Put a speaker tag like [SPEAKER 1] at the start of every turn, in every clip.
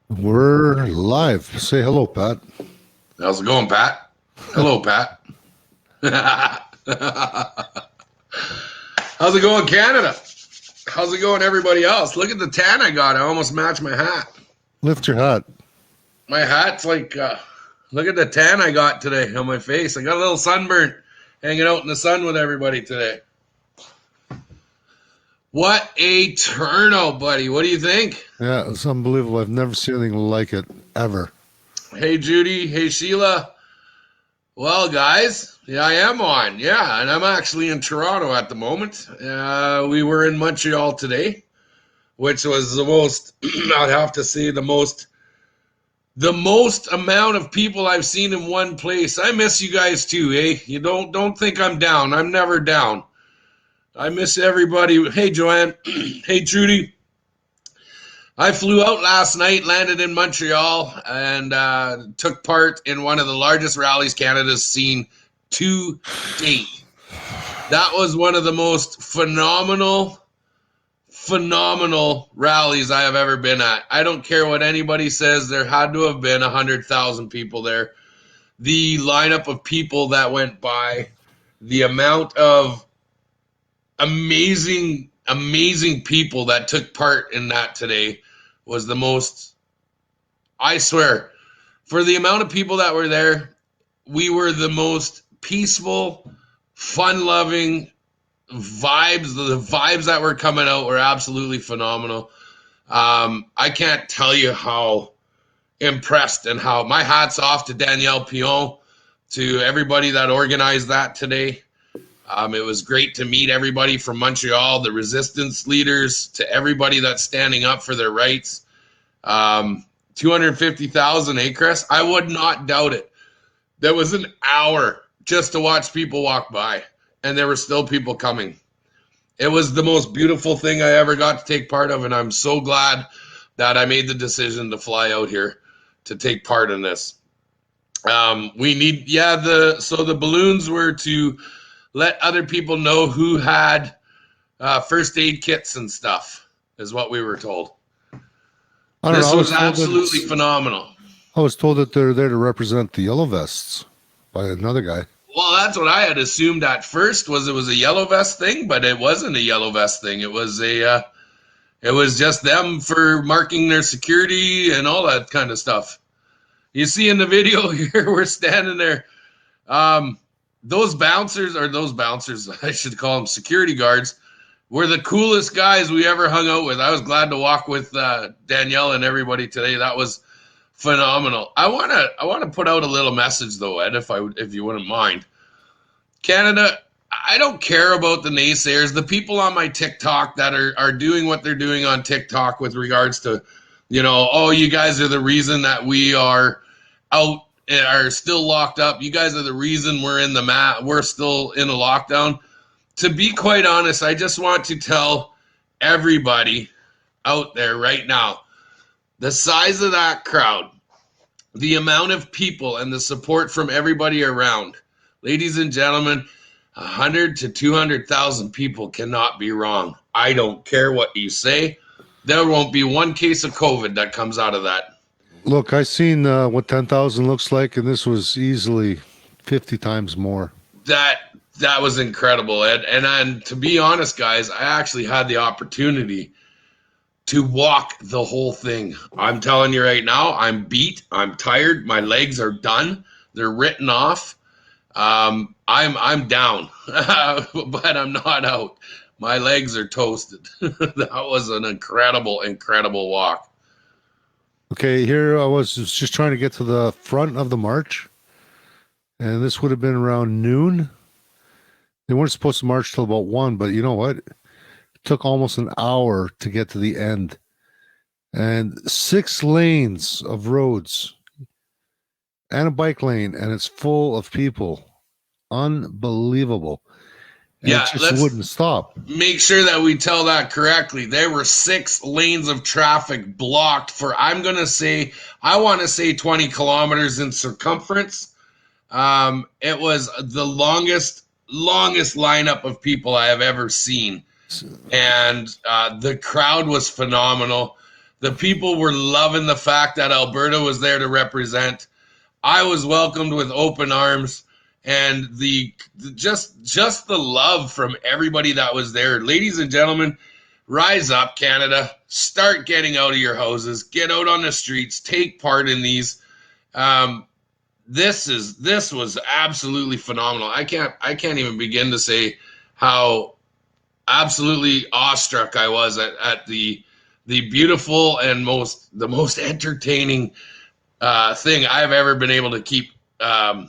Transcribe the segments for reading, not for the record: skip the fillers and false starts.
[SPEAKER 1] We're live. Say hello, Pat.
[SPEAKER 2] How's it going, Pat? Hello, Pat. How's it going, Canada? How's it going, everybody else? Look at the tan I got. I almost matched my hat.
[SPEAKER 1] Lift your hat.
[SPEAKER 2] My hat's like, look at the tan I got today on my face. I got a little sunburn hanging out in the sun with everybody today. What a turnout, buddy. What do you think?
[SPEAKER 1] Yeah, it's unbelievable. I've never seen anything like it ever.
[SPEAKER 2] Hey, Judy. Hey, Sheila. Well, guys, yeah, I am on. Yeah, and I'm actually in Toronto at the moment. We were in Montreal today, which was the most, I'd have to say, the most amount of people I've seen in one place. I miss you guys too, eh? You don't think I'm down. I'm never down. I miss everybody. Hey, Joanne. Hey, Trudy. I flew out last night, landed in Montreal, and took part in one of the largest rallies Canada's seen to date. That was one of the most phenomenal rallies I have ever been at. I don't care what anybody says. There had to have been 100,000 people there. The lineup of people that went by, the amount of amazing people that took part in that today was the most, I swear, for the amount of people that were there, we were the most peaceful, fun-loving vibes. The vibes that were coming out were absolutely phenomenal. I can't tell you how impressed and how my hat's off to Danielle Pion, to everybody that organized that today. It was great to meet everybody from Montreal, the resistance leaders, to everybody that's standing up for their rights. 250,000, eh, Chris? I would not doubt it. There was an hour just to watch people walk by, and there were still people coming. It was the most beautiful thing I ever got to take part of, and I'm so glad that I made the decision to fly out here to take part in this. So the balloons were to let other people know who had first aid kits and stuff, is what we were told. This was absolutely phenomenal.
[SPEAKER 1] I was told that they're there to represent the Yellow Vests by another guy.
[SPEAKER 2] Well, that's what I had assumed at first, was it was a Yellow Vest thing, but it wasn't a Yellow Vest thing. It was it was just them for marking their security and all that kind of stuff. You see in the video here, we're standing there. Those bouncers, I should call them security guards, were the coolest guys we ever hung out with. I was glad to walk with Danielle and everybody today. That was phenomenal. I want to put out a little message though, Ed, if you wouldn't mind. Canada, I don't care about the naysayers, the people on my TikTok that are doing what they're doing on TikTok with regards to, oh, you guys are the reason that we are out, are still locked up. You guys are the reason we're still in a lockdown. To be quite honest, I just want to tell everybody out there right now, the size of that crowd, the amount of people and the support from everybody around. Ladies and gentlemen, 100 to 200,000 people cannot be wrong. I don't care what you say. There won't be one case of COVID that comes out of that.
[SPEAKER 1] Look, I seen what 10,000 looks like, and this was easily 50 times more.
[SPEAKER 2] That was incredible, Ed. And to be honest, guys, I actually had the opportunity to walk the whole thing. I'm telling you right now, I'm beat. I'm tired. My legs are done. They're written off. I'm down, but I'm not out. My legs are toasted. That was an incredible walk.
[SPEAKER 1] Okay, here I was just trying to get to the front of the march, and this would have been around noon. They weren't supposed to march till about 1, but you know what? It took almost an hour to get to the end. And 6 lanes of roads and a bike lane, and it's full of people. Unbelievable. And
[SPEAKER 2] Yeah,
[SPEAKER 1] it just wouldn't stop.
[SPEAKER 2] Make sure that we tell that correctly. There were 6 lanes of traffic blocked for, I want to say 20 kilometers in circumference. It was the longest lineup of people I have ever seen. And the crowd was phenomenal. The people were loving the fact that Alberta was there to represent. I was welcomed with open arms, and just the love from everybody that was there. Ladies and gentlemen, rise up, Canada. Start getting out of your houses. Get out on the streets. Take part in these. This was absolutely phenomenal. I can't even begin to say how absolutely awestruck I was at the beautiful and the most entertaining thing I've ever been able to keep to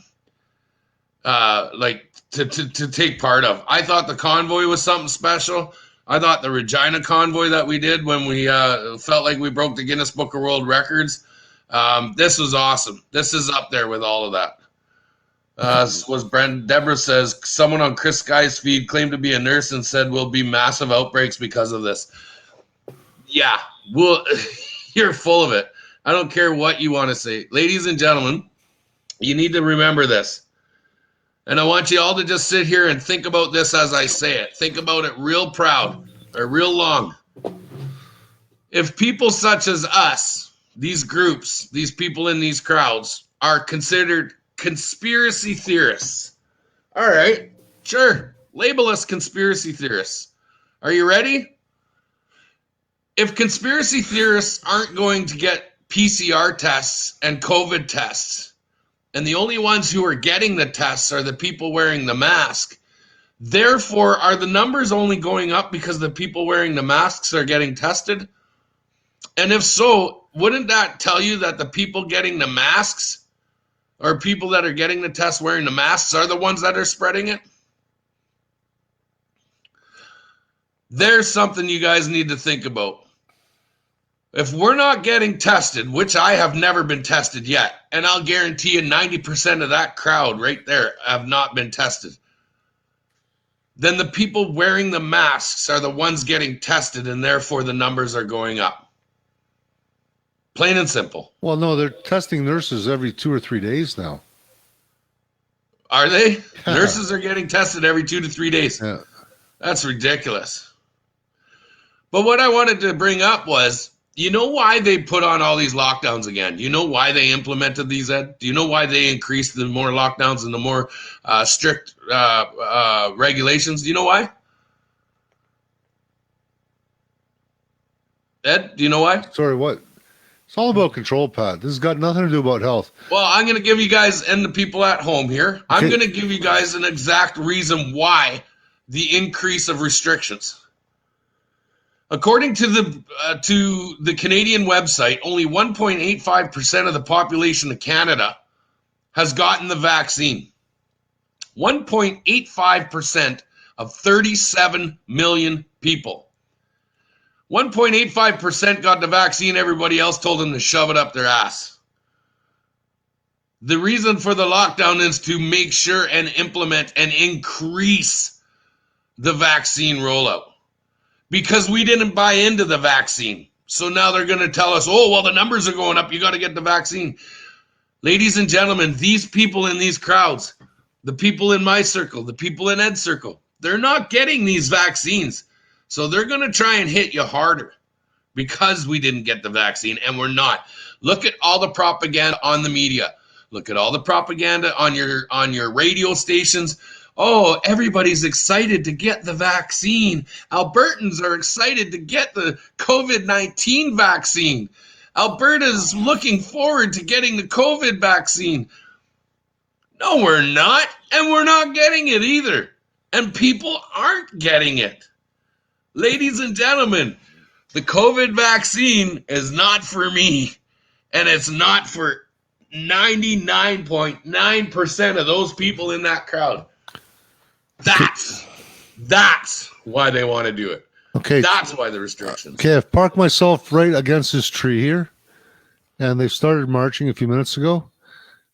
[SPEAKER 2] take part of. I thought the convoy was something special. I thought the Regina convoy that we did when we felt like we broke the Guinness Book of World Records, this was awesome. This is up there with all of that. Was Brent Deborah says someone on Chris Sky's feed claimed to be a nurse and said will be massive outbreaks because of this. Yeah, well, you're full of it. I don't care what you want to say. Ladies and gentlemen, you need to remember this. And I want you all to just sit here and think about this as I say it. Think about it real proud or real long. If people such as us, these groups, these people in these crowds, are considered conspiracy theorists, all right, sure, label us conspiracy theorists. Are you ready? If conspiracy theorists aren't going to get PCR tests and COVID tests, and the only ones who are getting the tests are the people wearing the mask, therefore, are the numbers only going up because the people wearing the masks are getting tested? And if so, wouldn't that tell you that the people getting the masks or people that are getting the tests wearing the masks are the ones that are spreading it? There's something you guys need to think about. If we're not getting tested, which I have never been tested yet, and I'll guarantee you 90% of that crowd right there have not been tested, then the people wearing the masks are the ones getting tested, and therefore the numbers are going up. Plain and simple.
[SPEAKER 1] Well, no, they're testing nurses every 2 or 3 days now.
[SPEAKER 2] Are they? Yeah. Nurses are getting tested every 2 to 3 days.
[SPEAKER 1] Yeah.
[SPEAKER 2] That's ridiculous. But what I wanted to bring up was, you know why they put on all these lockdowns again? You know why they implemented these, Ed? Do you know why they increased the more lockdowns and the more strict regulations? Do you know why? Ed, do you know why?
[SPEAKER 1] Sorry, what? It's all about control, Pat. This has got nothing to do about health.
[SPEAKER 2] Well, I'm going to give you guys and the people at home here, I'm going to give you guys an exact reason why the increase of restrictions. According to the Canadian website, only 1.85% of the population of Canada has gotten the vaccine. 1.85% of 37 million people. 1.85% got the vaccine. Everybody else told them to shove it up their ass. The reason for the lockdown is to make sure and implement and increase the vaccine rollout. Because we didn't buy into the vaccine. So now they're going to tell us, oh, well, the numbers are going up. You got to get the vaccine. Ladies and gentlemen, these people in these crowds, the people in my circle, the people in Ed's circle, they're not getting these vaccines. So they're going to try and hit you harder because we didn't get the vaccine, and we're not. Look at all the propaganda on the media. Look at all the propaganda on your radio stations. Oh, everybody's excited to get the vaccine. Albertans are excited to get the COVID-19 vaccine. Alberta's looking forward to getting the COVID vaccine. No, we're not. And we're not getting it either. And people aren't getting it. Ladies and gentlemen, the COVID vaccine is not for me. And it's not for 99.9% of those people in that crowd. That's why they want to do it.
[SPEAKER 1] Okay.
[SPEAKER 2] That's why the restrictions.
[SPEAKER 1] Okay, I've parked myself right against this tree here, and they've started marching a few minutes ago.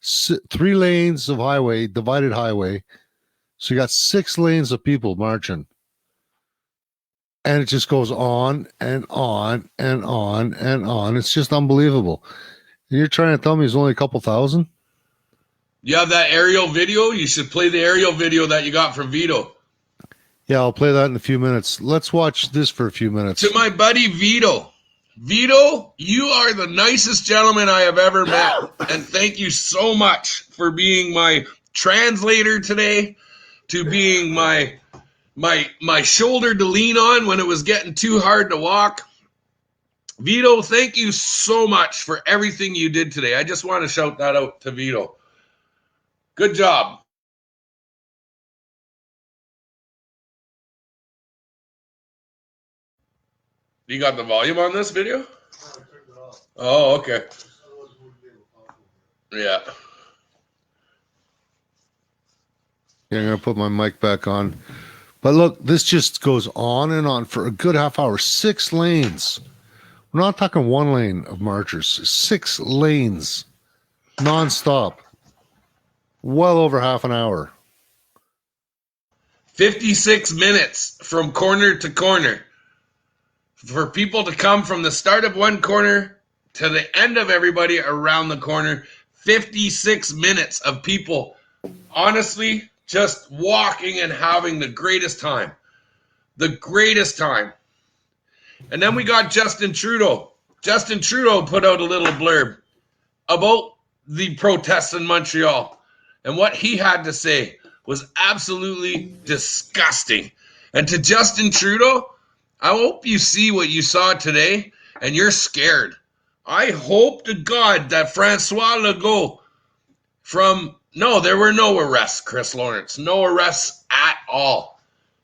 [SPEAKER 1] 3 lanes of highway, divided highway. So you got 6 lanes of people marching. And it just goes on and on and on and on. It's just unbelievable. And you're trying to tell me there's only a couple thousand?
[SPEAKER 2] You have that aerial video? You should play the aerial video that you got from Vito.
[SPEAKER 1] Yeah, I'll play that in a few minutes. Let's watch this for a few minutes.
[SPEAKER 2] To my buddy Vito. Vito, you are the nicest gentleman I have ever met. And thank you so much for being my translator today, to being my shoulder to lean on when it was getting too hard to walk. Vito, thank you so much for everything you did today. I just want to shout that out to Vito. Good job. You got the volume on this video? Oh, okay. Yeah.
[SPEAKER 1] Yeah, I'm going to put my mic back on. But look, this just goes on and on for a good half hour. 6 lanes. We're not talking 1 lane of marchers. 6 lanes. Non-stop. Well over half an hour.
[SPEAKER 2] 56 minutes from corner to corner. For people to come from the start of one corner to the end of everybody around the corner. 56 minutes of people, honestly, just walking and having the greatest time. The greatest time. And then we got Justin Trudeau. Justin Trudeau put out a little blurb about the protests in Montreal. And what he had to say was absolutely disgusting. And to Justin Trudeau, I hope you see what you saw today and you're scared. I hope to God that Francois Legault no, there were no arrests, Chris Lawrence. No arrests at all.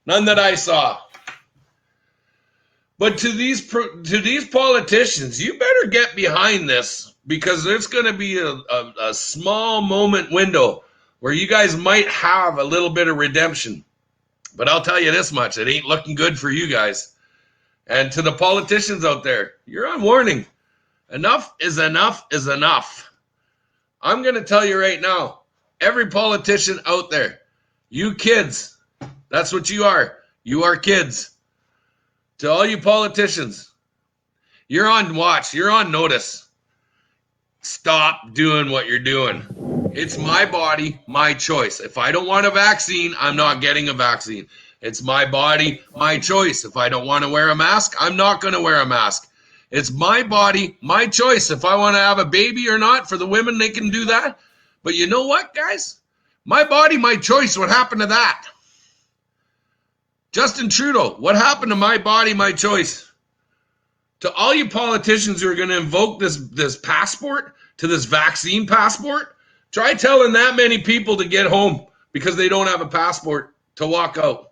[SPEAKER 2] None that I saw. But to these politicians, you better get behind this, because there's going to be a small moment window where you guys might have a little bit of redemption. But I'll tell you this much, it ain't looking good for you guys. And to the politicians out there, you're on warning. Enough is enough is enough. I'm going to tell you right now, every politician out there, you kids, that's what you are. You are kids. To all you politicians, you're on watch. You're on notice. Stop doing what you're doing. It's my body, my choice. If I don't want a vaccine, I'm not getting a vaccine. It's my body, my choice. If I don't want to wear a mask, I'm not going to wear a mask. It's my body, my choice. If I want to have a baby or not, for the women, they can do that. But you know what, guys? My body, my choice. What happened to that? Justin Trudeau, what happened to my body, my choice? To all you politicians who are going to invoke this passport, to this vaccine passport, try telling that many people to get home because they don't have a passport to walk out.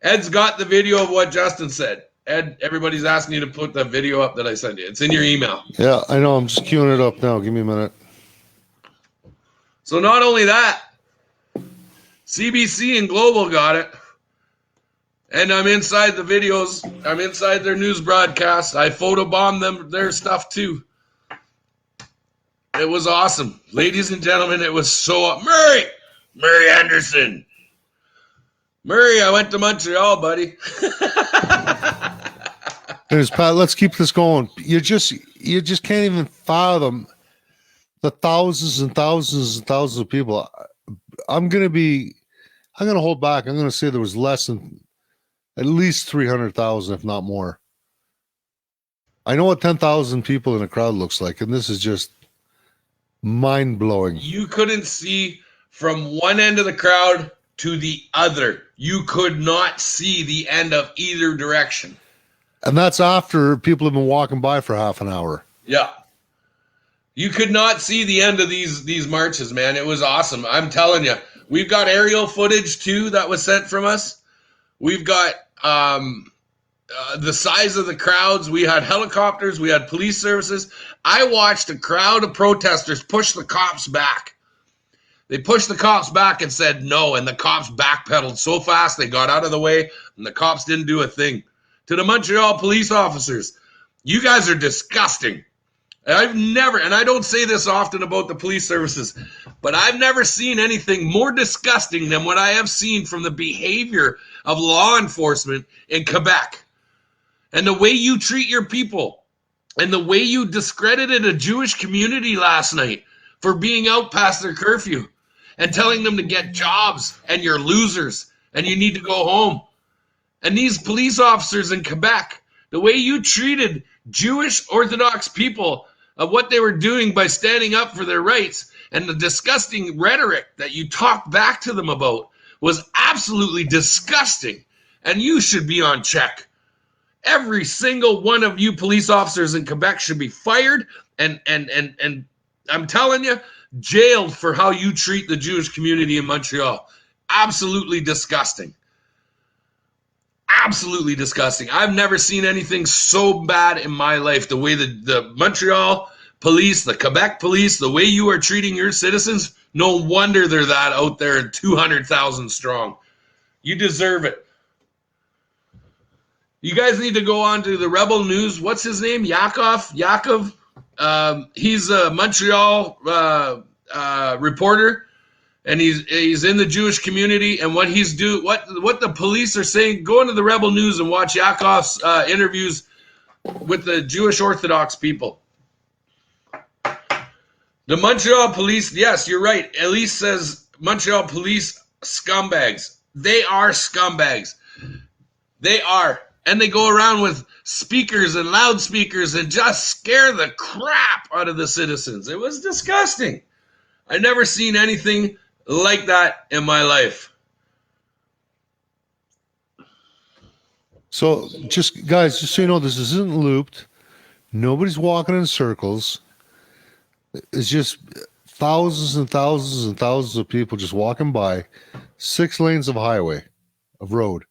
[SPEAKER 2] Ed's got the video of what Justin said. Ed, everybody's asking you to put the video up that I sent you. It's in your email.
[SPEAKER 1] Yeah, I know. I'm just queuing it up now. Give me a minute.
[SPEAKER 2] So not only that, CBC and Global got it. And I'm inside the videos. I'm inside their news broadcasts. I photobombed their stuff too. It was awesome. Ladies and gentlemen, it was so... Murray Anderson. Murray, I went to Montreal, buddy.
[SPEAKER 1] Anyways, Pat, let's keep this going. You just can't even fathom the thousands and thousands and thousands of people. I'm gonna hold back. I'm gonna say there was less than at least 300,000, if not more. I know what 10,000 people in a crowd looks like, and this is just mind-blowing.
[SPEAKER 2] You couldn't see from one end of the crowd to the other. You could not see the end of either direction.
[SPEAKER 1] And that's after people have been walking by for half an hour.
[SPEAKER 2] Yeah. You could not see the end of these marches, man. It was awesome. I'm telling you. We've got aerial footage, too, that was sent from us. We've got the size of the crowds. We had helicopters. We had police services. I watched a crowd of protesters push the cops back. They pushed the cops back and said no, and the cops backpedaled so fast they got out of the way, and the cops didn't do a thing. To the Montreal police officers, you guys are disgusting. I've never, and I don't say this often about the police services, but I've never seen anything more disgusting than what I have seen from the behavior of law enforcement in Quebec. And the way you treat your people, and the way you discredited a Jewish community last night for being out past their curfew and telling them to get jobs and you're losers and you need to go home. And these police officers in Quebec, the way you treated Jewish Orthodox people of what they were doing by standing up for their rights, and the disgusting rhetoric that you talked back to them about was absolutely disgusting. And you should be on check. Every single one of you police officers in Quebec should be fired and I'm telling you, jailed for how you treat the Jewish community in Montreal. Absolutely disgusting. Absolutely disgusting. I've never seen anything so bad in my life. The way the Montreal police, the Quebec police, the way you are treating your citizens, no wonder they're that out there 200,000 strong. You deserve it. You guys need to go on to the Rebel News. What's his name? Yakov. He's a Montreal reporter, and he's in the Jewish community. And what the police are saying. Go into the Rebel News and watch Yakov's interviews with the Jewish Orthodox people. The Montreal police. Yes, you're right. Elise says Montreal police scumbags. They are scumbags. They are. And they go around with speakers and loudspeakers and just scare the crap out of the citizens. It was disgusting. I never seen anything like that in my life.
[SPEAKER 1] So, guys, just so you know, this isn't looped. Nobody's walking in circles. It's just thousands and thousands and thousands of people just walking by 6 lanes of highway, of road.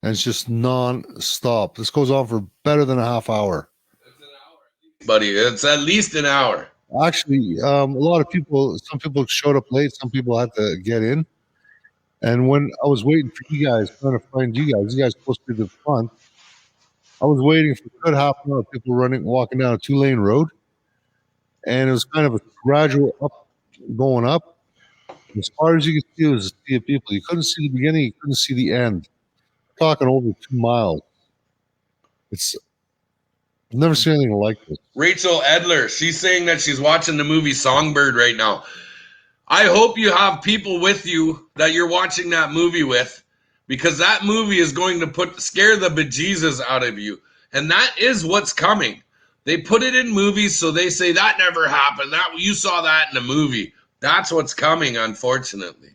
[SPEAKER 1] And it's just non-stop. This goes on for better than a half hour.
[SPEAKER 2] It's an hour, buddy. It's at least an hour.
[SPEAKER 1] Actually, some people showed up late. Some people had to get in. And when I was waiting for you guys, trying to find you guys supposed to be the front. I was waiting for a good half an hour of people walking down a 2-lane road. And it was kind of a gradual going up. As far as you could see, it was a sea of people. You couldn't see the beginning. You couldn't see the end. Talking over 2 miles. I've never seen anything like this.
[SPEAKER 2] Rachel Edler, she's saying that she's watching the movie Songbird right now. I hope you have people with you that you're watching that movie with, because that movie is going to scare the bejesus out of you. And that is what's coming. They put it in movies, so they say that never happened. You saw that in a movie. That's what's coming, unfortunately.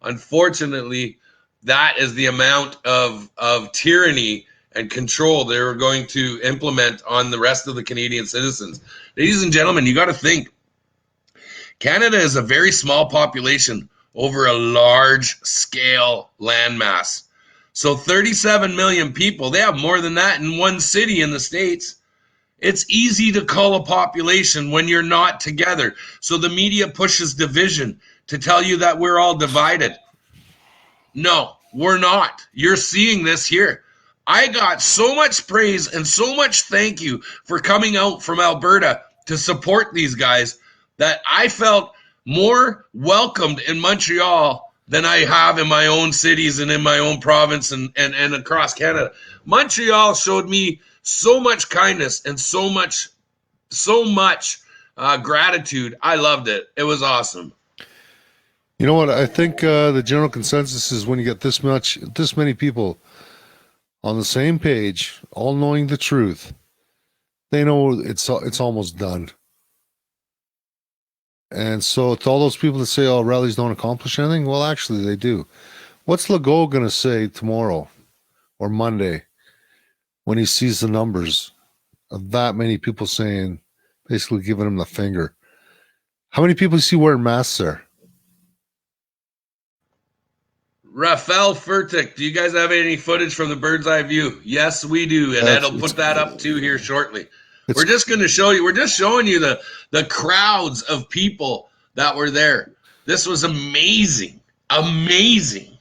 [SPEAKER 2] Unfortunately, that is the amount of tyranny and control they were going to implement on the rest of the Canadian citizens. Ladies and gentlemen, you got to think. Canada is a very small population over a large-scale landmass. So 37 million people, they have more than that in one city in the States. It's easy to call a population when you're not together. So the media pushes division to tell you that we're all divided. No, we're not. You're seeing this here. I got so much praise and so much thank you for coming out from Alberta to support these guys that I felt more welcomed in Montreal than I have in my own cities and in my own province and across Canada. Montreal showed me so much kindness and so much gratitude. I loved it. It was awesome.
[SPEAKER 1] You know what? I think the general consensus is when you get this many people on the same page, all knowing the truth, they know it's almost done. And so to all those people that say, "Oh, rallies don't accomplish anything," well, actually, they do. What's Legault going to say tomorrow or Monday when he sees the numbers of that many people saying, basically giving him the finger? How many people do you see wearing masks there?
[SPEAKER 2] Rafael Furtick, do you guys have any footage from the bird's eye view? Yes, we do, and Ed will put that up too here shortly. We're just going to show you. We're just showing you the crowds of people that were there. This was amazing, amazing.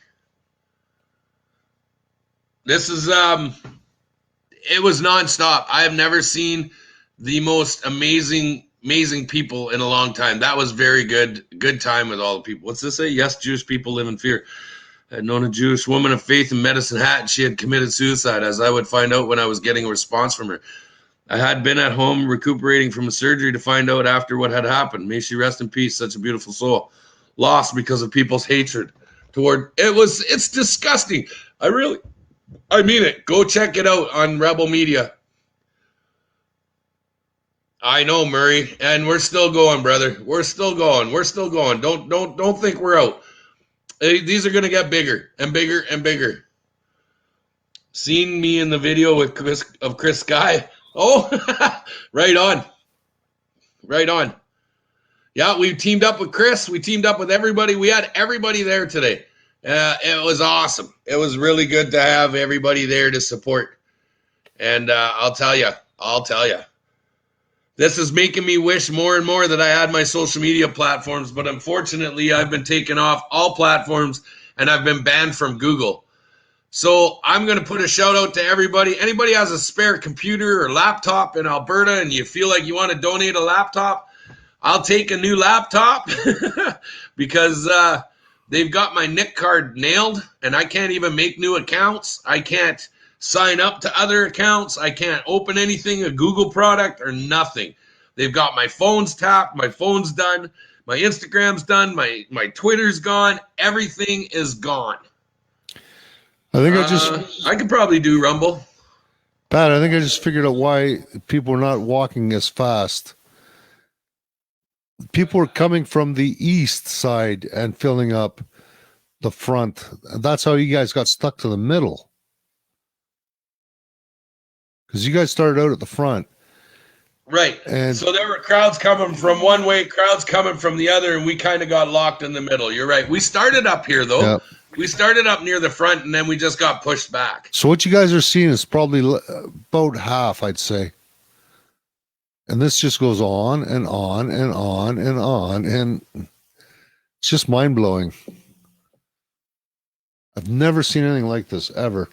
[SPEAKER 2] This is it was nonstop. I have never seen the most amazing people in a long time. That was very good. Good time with all the people. What's this say? Yes, Jewish people live in fear. I had known a Jewish woman of faith in Medicine Hat, and she had committed suicide, as I would find out when I was getting a response from her. I had been at home recuperating from a surgery to find out after what had happened. May she rest in peace, such a beautiful soul. Lost because of people's hatred toward it's disgusting. I really I mean it. Go check it out on Rebel Media. I know, Murray, and we're still going, brother. We're still going. We're still going. Don't think we're out. These are going to get bigger and bigger and bigger. Seen me in the video with Chris Sky. Oh, right on. Right on. Yeah, we teamed up with Chris. We teamed up with everybody. We had everybody there today. It was awesome. It was really good to have everybody there to support. And I'll tell you, this is making me wish more and more that I had my social media platforms. But unfortunately, I've been taken off all platforms and I've been banned from Google. So I'm going to put a shout out to everybody. Anybody has a spare computer or laptop in Alberta and you feel like you want to donate a laptop, I'll take a new laptop because they've got my NIC card nailed and I can't even make new accounts. I can't sign up to other accounts. I can't open anything, a Google product or nothing. They've got my phones tapped. My phone's done. My Instagram's done. My Twitter's gone. Everything is gone.
[SPEAKER 1] I think
[SPEAKER 2] I could probably do Rumble.
[SPEAKER 1] Pat, I think I just figured out why people are not walking as fast. People are coming from the east side and filling up the front. That's how you guys got stuck to the middle. Because you guys started out at the front.
[SPEAKER 2] Right. And so there were crowds coming from one way, crowds coming from the other, and we kind of got locked in the middle. You're right. We started up here, though. Yep. We started up near the front, and then we just got pushed back.
[SPEAKER 1] So what you guys are seeing is probably about half, I'd say. And this just goes on and on and on and on, and it's just mind-blowing. I've never seen anything like this, ever.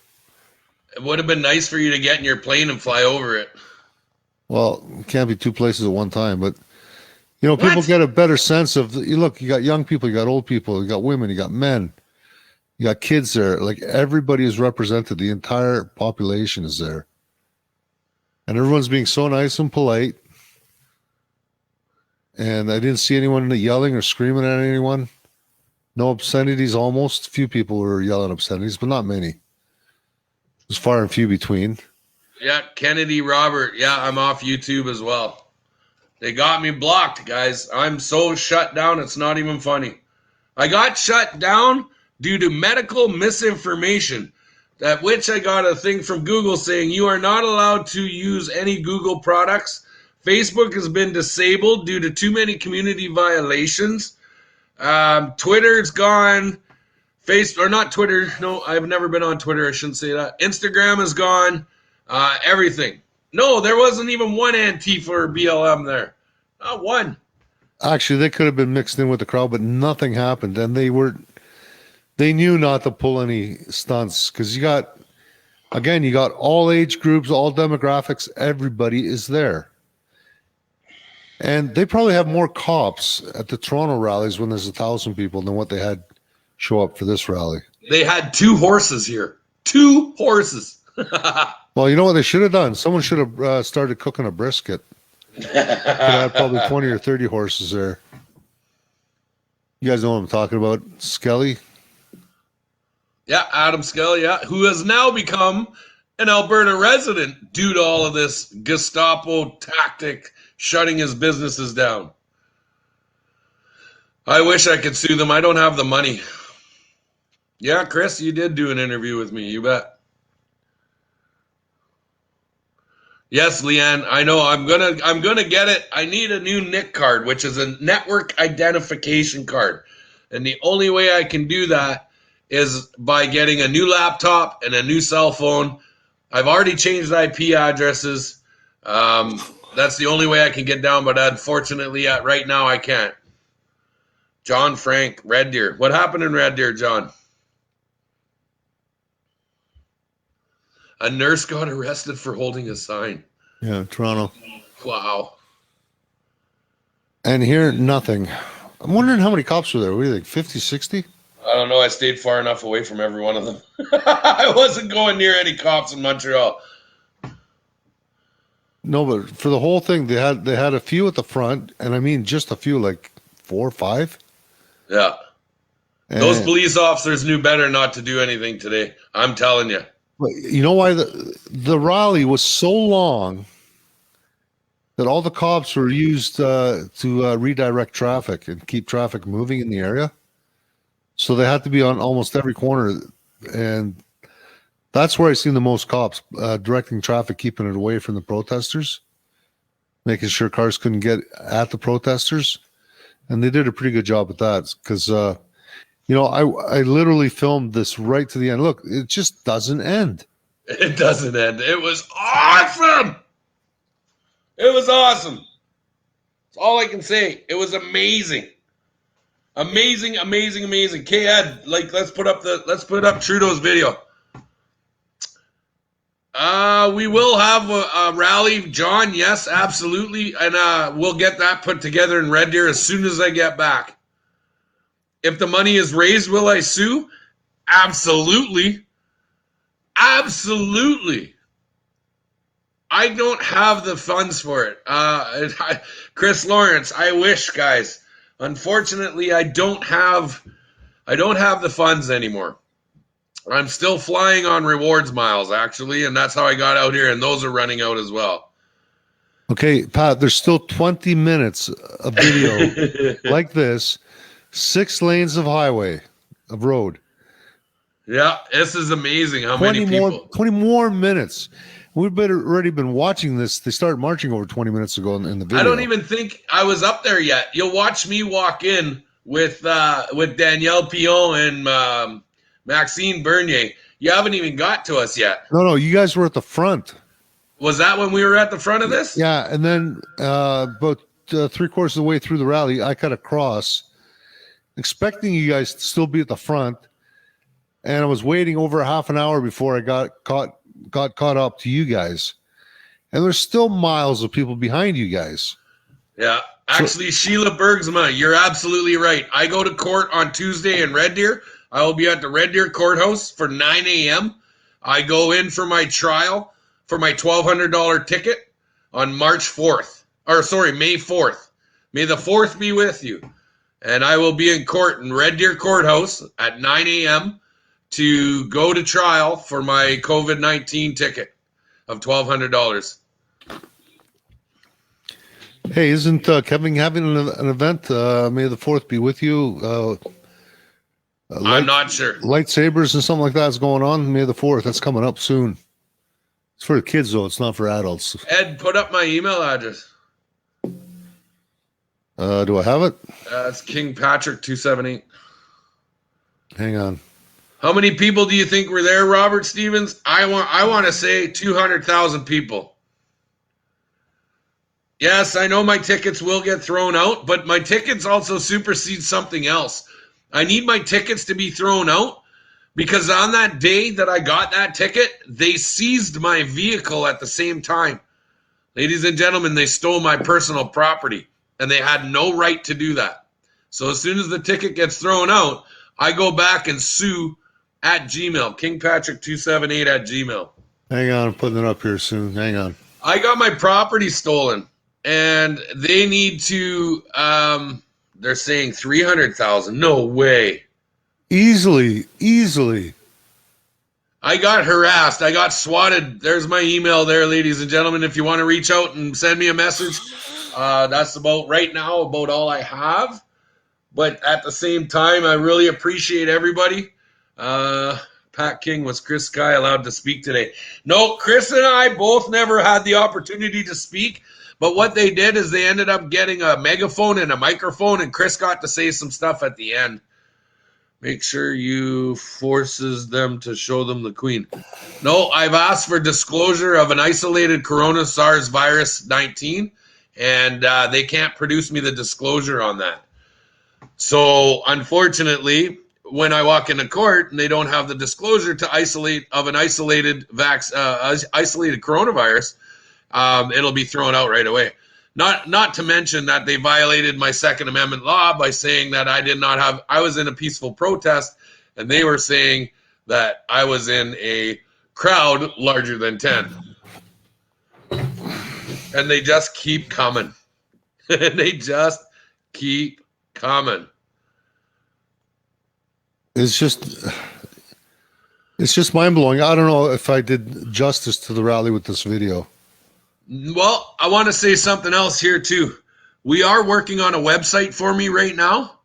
[SPEAKER 2] It would have been nice for you to get in your plane and fly over it.
[SPEAKER 1] Well, it can't be two places at one time, but, people get a better sense of, look, you got young people, you got old people, you got women, you got men, you got kids there. Like, everybody is represented. The entire population is there. And everyone's being so nice and polite. And I didn't see anyone yelling or screaming at anyone. No obscenities almost. A few people were yelling obscenities, but not many. It was far and few between.
[SPEAKER 2] Yeah, Kennedy Robert. Yeah, I'm off YouTube as well. They got me blocked, guys. I'm so shut down, it's not even funny. I got shut down due to medical misinformation, at which I got a thing from Google saying you are not allowed to use any Google products. Facebook has been disabled due to too many community violations. Twitter's gone. Not Twitter. No, I've never been on Twitter. I shouldn't say that. Instagram is gone. Everything. No, there wasn't even one Antifa or BLM there. Not one.
[SPEAKER 1] Actually, they could have been mixed in with the crowd, but nothing happened. And they knew not to pull any stunts because you got all age groups, all demographics. Everybody is there. And they probably have more cops at the Toronto rallies when there's 1,000 people than what they had show up for this rally.
[SPEAKER 2] They had 2 horses here. 2 horses.
[SPEAKER 1] Well, you know what they should have done? Someone should have started cooking a brisket. Could have had probably 20 or 30 horses there. You guys know what I'm talking about. Skelly?
[SPEAKER 2] Yeah, Adam Skelly, yeah, who has now become an Alberta resident due to all of this Gestapo tactic shutting his businesses down. I wish I could sue them. I don't have the money. Yeah, Chris, you did do an interview with me. You bet. Yes, Leanne, I know. I'm gonna get it. I need a new NIC card, which is a network identification card. And the only way I can do that is by getting a new laptop and a new cell phone. I've already changed IP addresses. That's the only way I can get down, but unfortunately, right now I can't. John Frank, Red Deer. What happened in Red Deer, John? A nurse got arrested for holding a sign.
[SPEAKER 1] Yeah, Toronto.
[SPEAKER 2] Wow.
[SPEAKER 1] And here, nothing. I'm wondering how many cops were there. What do you think, 50, 60?
[SPEAKER 2] I don't know. I stayed far enough away from every one of them. I wasn't going near any cops in Montreal.
[SPEAKER 1] No, but for the whole thing, they had a few at the front, and I mean just a few, like 4 or 5.
[SPEAKER 2] Yeah. And those police officers knew better not to do anything today. I'm telling you.
[SPEAKER 1] But you know why the rally was so long that all the cops were used to redirect traffic and keep traffic moving in the area. So they had to be on almost every corner, and that's where I seen the most cops directing traffic, keeping it away from the protesters, making sure cars couldn't get at the protesters, and they did a pretty good job with that. Because I literally filmed this right to the end. Look, it just doesn't end.
[SPEAKER 2] It doesn't end. It was awesome. It was awesome. That's all I can say. It was amazing. Amazing, amazing, amazing. Ed, let's put up Trudeau's video. We will have a rally, John. Yes, absolutely, and we'll get that put together in Red Deer as soon as I get back. If the money is raised, will I sue? Absolutely, absolutely. I don't have the funds for it. Chris Lawrence, I wish, guys. Unfortunately, I don't have the funds anymore. I'm still flying on rewards miles, actually, and that's how I got out here, and those are running out as well.
[SPEAKER 1] Okay, Pat, there's still 20 minutes of video like this, 6 lanes of highway, of road.
[SPEAKER 2] Yeah, this is amazing how many people.
[SPEAKER 1] 20 more minutes. We've already been watching this. They started marching over 20 minutes ago in the video.
[SPEAKER 2] I don't even think I was up there yet. You'll watch me walk in with Danielle Pion and Maxine Bernier. You haven't even got to us yet.
[SPEAKER 1] No, you guys were at the front.
[SPEAKER 2] Was that when we were at the front of this?
[SPEAKER 1] Yeah, and then about 3/4 of the way through the rally, I cut across, expecting you guys to still be at the front, and I was waiting over half an hour before I got caught up to you guys, and there's still miles of people behind you guys.
[SPEAKER 2] Yeah, actually, Sheila Bergsma, you're absolutely right. I go to court on Tuesday in Red Deer. I will be at the Red Deer courthouse for 9 a.m. I go in for my trial for my $1,200 ticket on May 4th. May the 4th be with you. And I will be in court in Red Deer courthouse at 9 a.m. to go to trial for my COVID-19 ticket of $1,200.
[SPEAKER 1] Hey, isn't Kevin having an event? May the 4th be with you.
[SPEAKER 2] I'm not sure.
[SPEAKER 1] Lightsabers and something like that is going on. May the 4th. That's coming up soon. It's for the kids, though. It's not for adults.
[SPEAKER 2] Ed, put up my email address.
[SPEAKER 1] Do I have it?
[SPEAKER 2] It's King Patrick 278.
[SPEAKER 1] Hang on.
[SPEAKER 2] How many people do you think were there, Robert Stevens? I want to say 200,000 people. Yes, I know my tickets will get thrown out, but my tickets also supersede something else. I need my tickets to be thrown out because on that day that I got that ticket, they seized my vehicle at the same time. Ladies and gentlemen, they stole my personal property, and they had no right to do that. So as soon as the ticket gets thrown out, I go back and sue at Gmail, kingpatrick278 at Gmail.
[SPEAKER 1] Hang on, I'm putting it up here soon. Hang on.
[SPEAKER 2] I got my property stolen, and they need to, they're saying 300,000. No way.
[SPEAKER 1] Easily.
[SPEAKER 2] I got harassed. I got swatted. There's my email there, ladies and gentlemen. If you want to reach out and send me a message, that's about right now about all I have. But at the same time, I really appreciate everybody. Pat King, was Chris Sky allowed to speak today? No, Chris and I both never had the opportunity to speak. But what they did is they ended up getting a megaphone and a microphone, and Chris got to say some stuff at the end. Make sure you forces them to show them the Queen. No, I've asked for disclosure of an isolated corona SARS virus 19, and they can't produce me the disclosure on that. So, unfortunately, when I walk into court and they don't have the disclosure to isolate of an isolated coronavirus, it'll be thrown out right away. Not to mention that they violated my Second Amendment law by saying that I was in a peaceful protest, and they were saying that I was in a crowd larger than 10. And they just keep coming. They just keep coming.
[SPEAKER 1] It's just, It's just mind blowing. I don't know if I did justice to the rally with this video.
[SPEAKER 2] Well, I want to say something else here too. We are working on a website for me right now.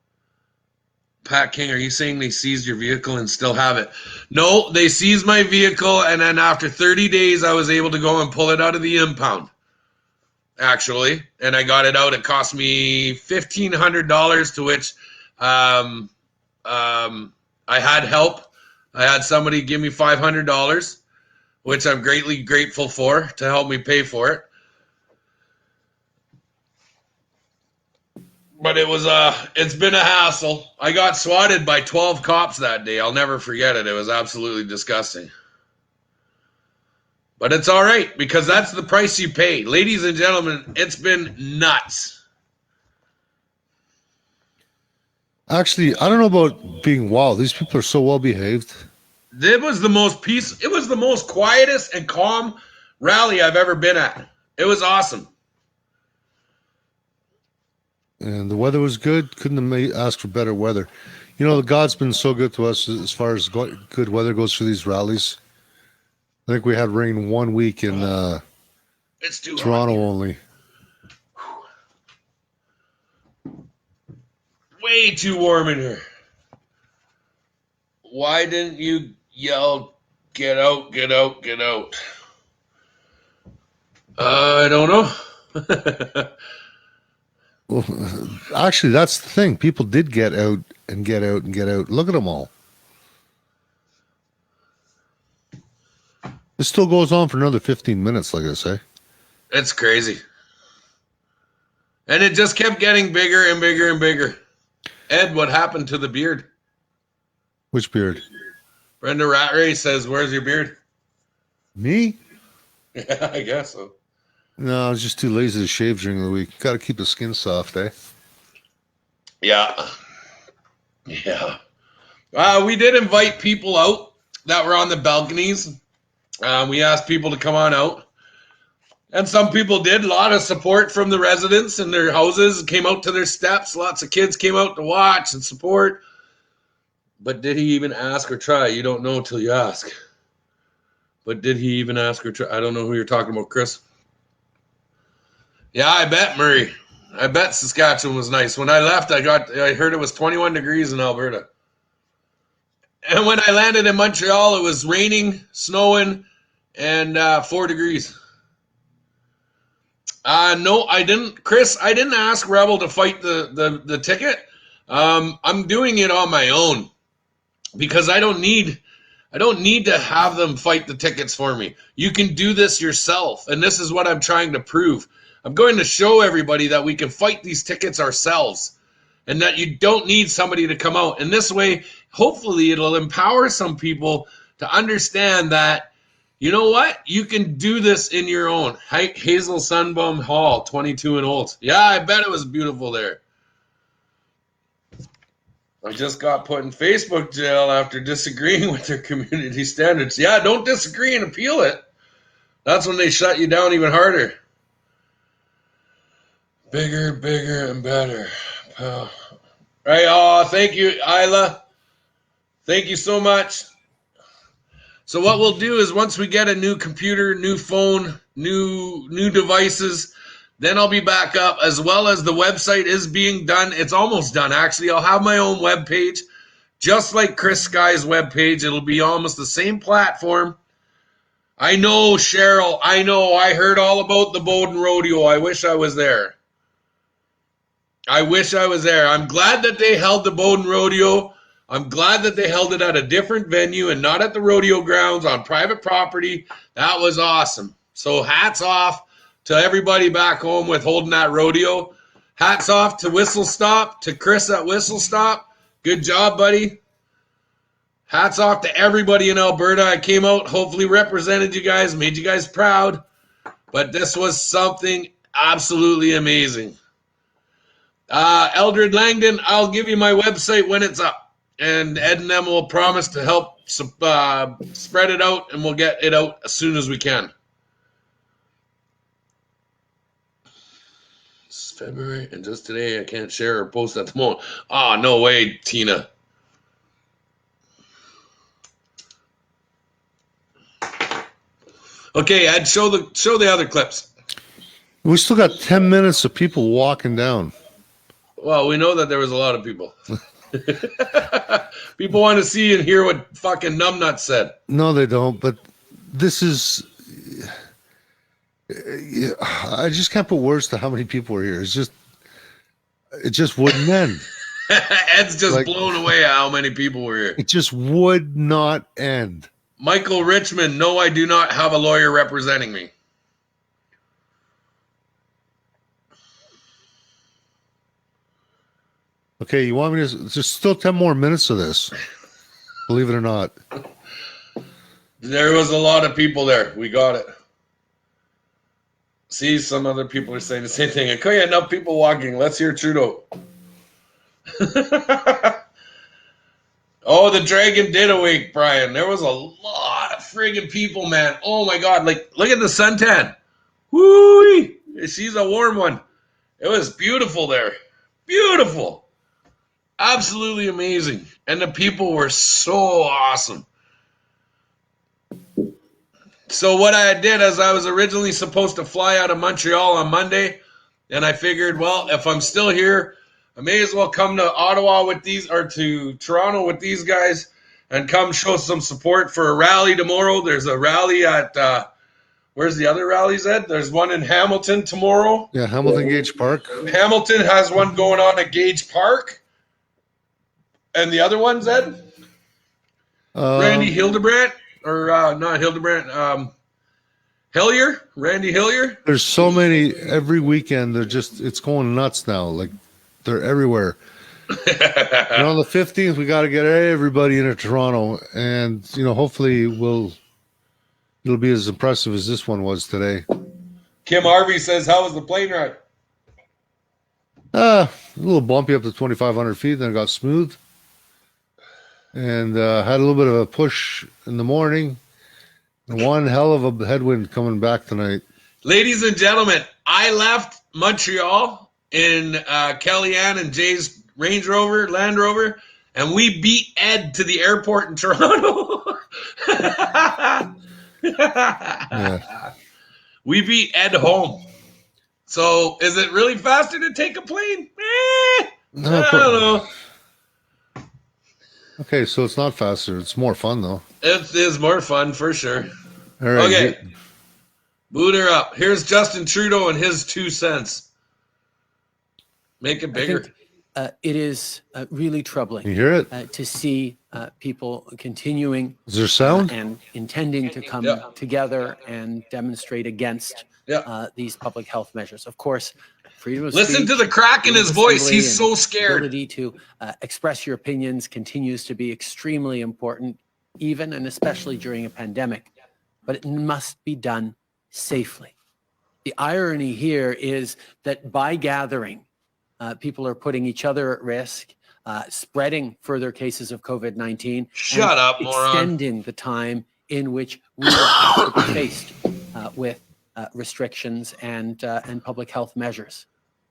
[SPEAKER 2] Pat King, are you saying they seized your vehicle and still have it? No, they seized my vehicle, and then after 30 days, I was able to go and pull it out of the impound, actually. And I got it out. It cost me $1,500, to which I had help. I had somebody give me $500, which I'm greatly grateful for, to help me pay for it. But it's been a hassle. I got swatted by 12 cops that day. I'll never forget it. It was absolutely disgusting. But it's all right, because that's the price you pay. Ladies and gentlemen, it's been nuts.
[SPEAKER 1] Actually, I don't know about being wild. These people are so well behaved.
[SPEAKER 2] It was the most quietest and calm rally I've ever been at. It was awesome.
[SPEAKER 1] And the weather was good. Couldn't have asked for better weather. You know, God's been so good to us as far as good weather goes for these rallies. I think we had rain 1 week in
[SPEAKER 2] It's too
[SPEAKER 1] Toronto
[SPEAKER 2] hot.
[SPEAKER 1] only.
[SPEAKER 2] Way too warm in here. Why didn't you yell, get out, get out, get out? I don't know.
[SPEAKER 1] Well, actually, that's the thing. People did get out and get out and get out. Look at them all. This still goes on for another 15 minutes, like I say.
[SPEAKER 2] It's crazy. And it just kept getting bigger and bigger and bigger. Ed, what happened to the beard?
[SPEAKER 1] Which beard?
[SPEAKER 2] Brenda Ratray says, where's your beard?
[SPEAKER 1] Me?
[SPEAKER 2] Yeah, I guess so.
[SPEAKER 1] No, I was just too lazy to shave during the week. Got to keep the skin soft, eh?
[SPEAKER 2] Yeah. Yeah. We did invite people out that were on the balconies. We asked people to come on out. And some people did. A lot of support from the residents in their houses. Came out to their steps. Lots of kids came out to watch and support. But did he even ask or try? You don't know until you ask. But did he even ask or try? I don't know who you're talking about, Chris. Yeah, I bet, Murray. I bet Saskatchewan was nice. When I left, I heard it was 21 degrees in Alberta. And when I landed in Montreal, it was raining, snowing, and 4 degrees. No, I didn't, Chris. I didn't ask Rebel to fight the ticket. I'm doing it on my own because I don't need to have them fight the tickets for me. You can do this yourself, and this is what I'm trying to prove. I'm going to show everybody that we can fight these tickets ourselves, and that you don't need somebody to come out. And this way, hopefully, it'll empower some people to understand that, you know what? You can do this in your own. Hazel Sunbum Hall, 22 and old. Yeah, I bet it was beautiful there. I just got put in Facebook jail after disagreeing with their community standards. Yeah, don't disagree and appeal it. That's when they shut you down even harder. Bigger, bigger, and better. All right, thank you, Isla. Thank you so much. So what we'll do is once we get a new computer, new phone, new devices, then I'll be back up, as well as the website is being done. It's almost done, actually. I'll have my own web page, just like Chris Sky's web page. It'll be almost the same platform. I know, Cheryl. I know. I heard all about the Bowden Rodeo. I wish I was there. I'm glad that they held the Bowden Rodeo. I'm glad that they held it at a different venue and not at the rodeo grounds on private property. That was awesome. So hats off to everybody back home with holding that rodeo. Hats off to Whistle Stop, to Chris at Whistle Stop. Good job, buddy. Hats off to everybody in Alberta. I came out, hopefully represented you guys, made you guys proud. But this was something absolutely amazing. Eldred Langdon, I'll give you my website when it's up. And Ed and them will promise to help spread it out, and we'll get it out as soon as we can. It's February, and just today I can't share or post at the moment. Oh, no way, Tina. Okay, Ed, show the other clips.
[SPEAKER 1] We still got 10 minutes of people walking down.
[SPEAKER 2] Well, we know that there was a lot of people. People want to see and hear what fucking numbnuts said.
[SPEAKER 1] No, they don't. But this is. I just can't put words to how many people were here. It just wouldn't end.
[SPEAKER 2] Ed's just blown away at how many people were here.
[SPEAKER 1] It just would not end.
[SPEAKER 2] Michael Richmond, no, I do not have a lawyer representing me.
[SPEAKER 1] Okay, you want me to? There's still 10 more minutes of this. Believe it or not.
[SPEAKER 2] There was a lot of people there. We got it. See, some other people are saying the same thing. Okay, enough people walking. Let's hear Trudeau. Oh, the dragon did awake, Brian. There was a lot of friggin' people, man. Oh my God! Like, look at the suntan. Woo! She's a warm one. It was beautiful there. Beautiful. Absolutely amazing. And the people were so awesome. So what I did is I was originally supposed to fly out of Montreal on Monday, and I figured, well, if I'm still here, I may as well come to Ottawa with these, or to Toronto with these guys, and come show some support for a rally tomorrow. There's a rally at, where's the other rallies at? There's one in Hamilton tomorrow.
[SPEAKER 1] Yeah, Hamilton Gage Park.
[SPEAKER 2] Hamilton has one going on at Gage Park. And the other one's, Ed? Randy Hildebrandt? Or not Hildebrandt, Hillier? Randy Hillier?
[SPEAKER 1] There's so many every weekend. It's going nuts now. Like, they're everywhere. On the 15th, we got to get everybody into Toronto. And, hopefully it'll be as impressive as this one was today.
[SPEAKER 2] Kim Harvey says, how was the plane ride?
[SPEAKER 1] A little bumpy up to 2,500 feet, then it got smooth. And had a little bit of a push in the morning. One hell of a headwind coming back tonight.
[SPEAKER 2] Ladies and gentlemen, I left Montreal in Kellyanne and Jay's Land Rover, and we beat Ed to the airport in Toronto.
[SPEAKER 1] Yeah.
[SPEAKER 2] We beat Ed home. So is it really faster to take a plane? I don't know.
[SPEAKER 1] Okay, so it's not faster. It's more fun, though.
[SPEAKER 2] It is more fun, for sure.
[SPEAKER 1] All right.
[SPEAKER 2] Okay. Boot her up. Here's Justin Trudeau and his 2 cents. Make it bigger.
[SPEAKER 3] It is really troubling.
[SPEAKER 1] You hear it?
[SPEAKER 3] To see people continuing
[SPEAKER 1] Is there sound?
[SPEAKER 3] and intending to come together and demonstrate against these public health measures. Of course, freedom of
[SPEAKER 2] Listen
[SPEAKER 3] speech,
[SPEAKER 2] to the crack in his voice. He's so scared.
[SPEAKER 3] Ability to express your opinions continues to be extremely important, even and especially during a pandemic. But it must be done safely. The irony here is that by gathering, people are putting each other at risk, spreading further cases of COVID-19.
[SPEAKER 2] Shut up, moron.
[SPEAKER 3] Extending the time in which we will have to be faced with restrictions and public health measures.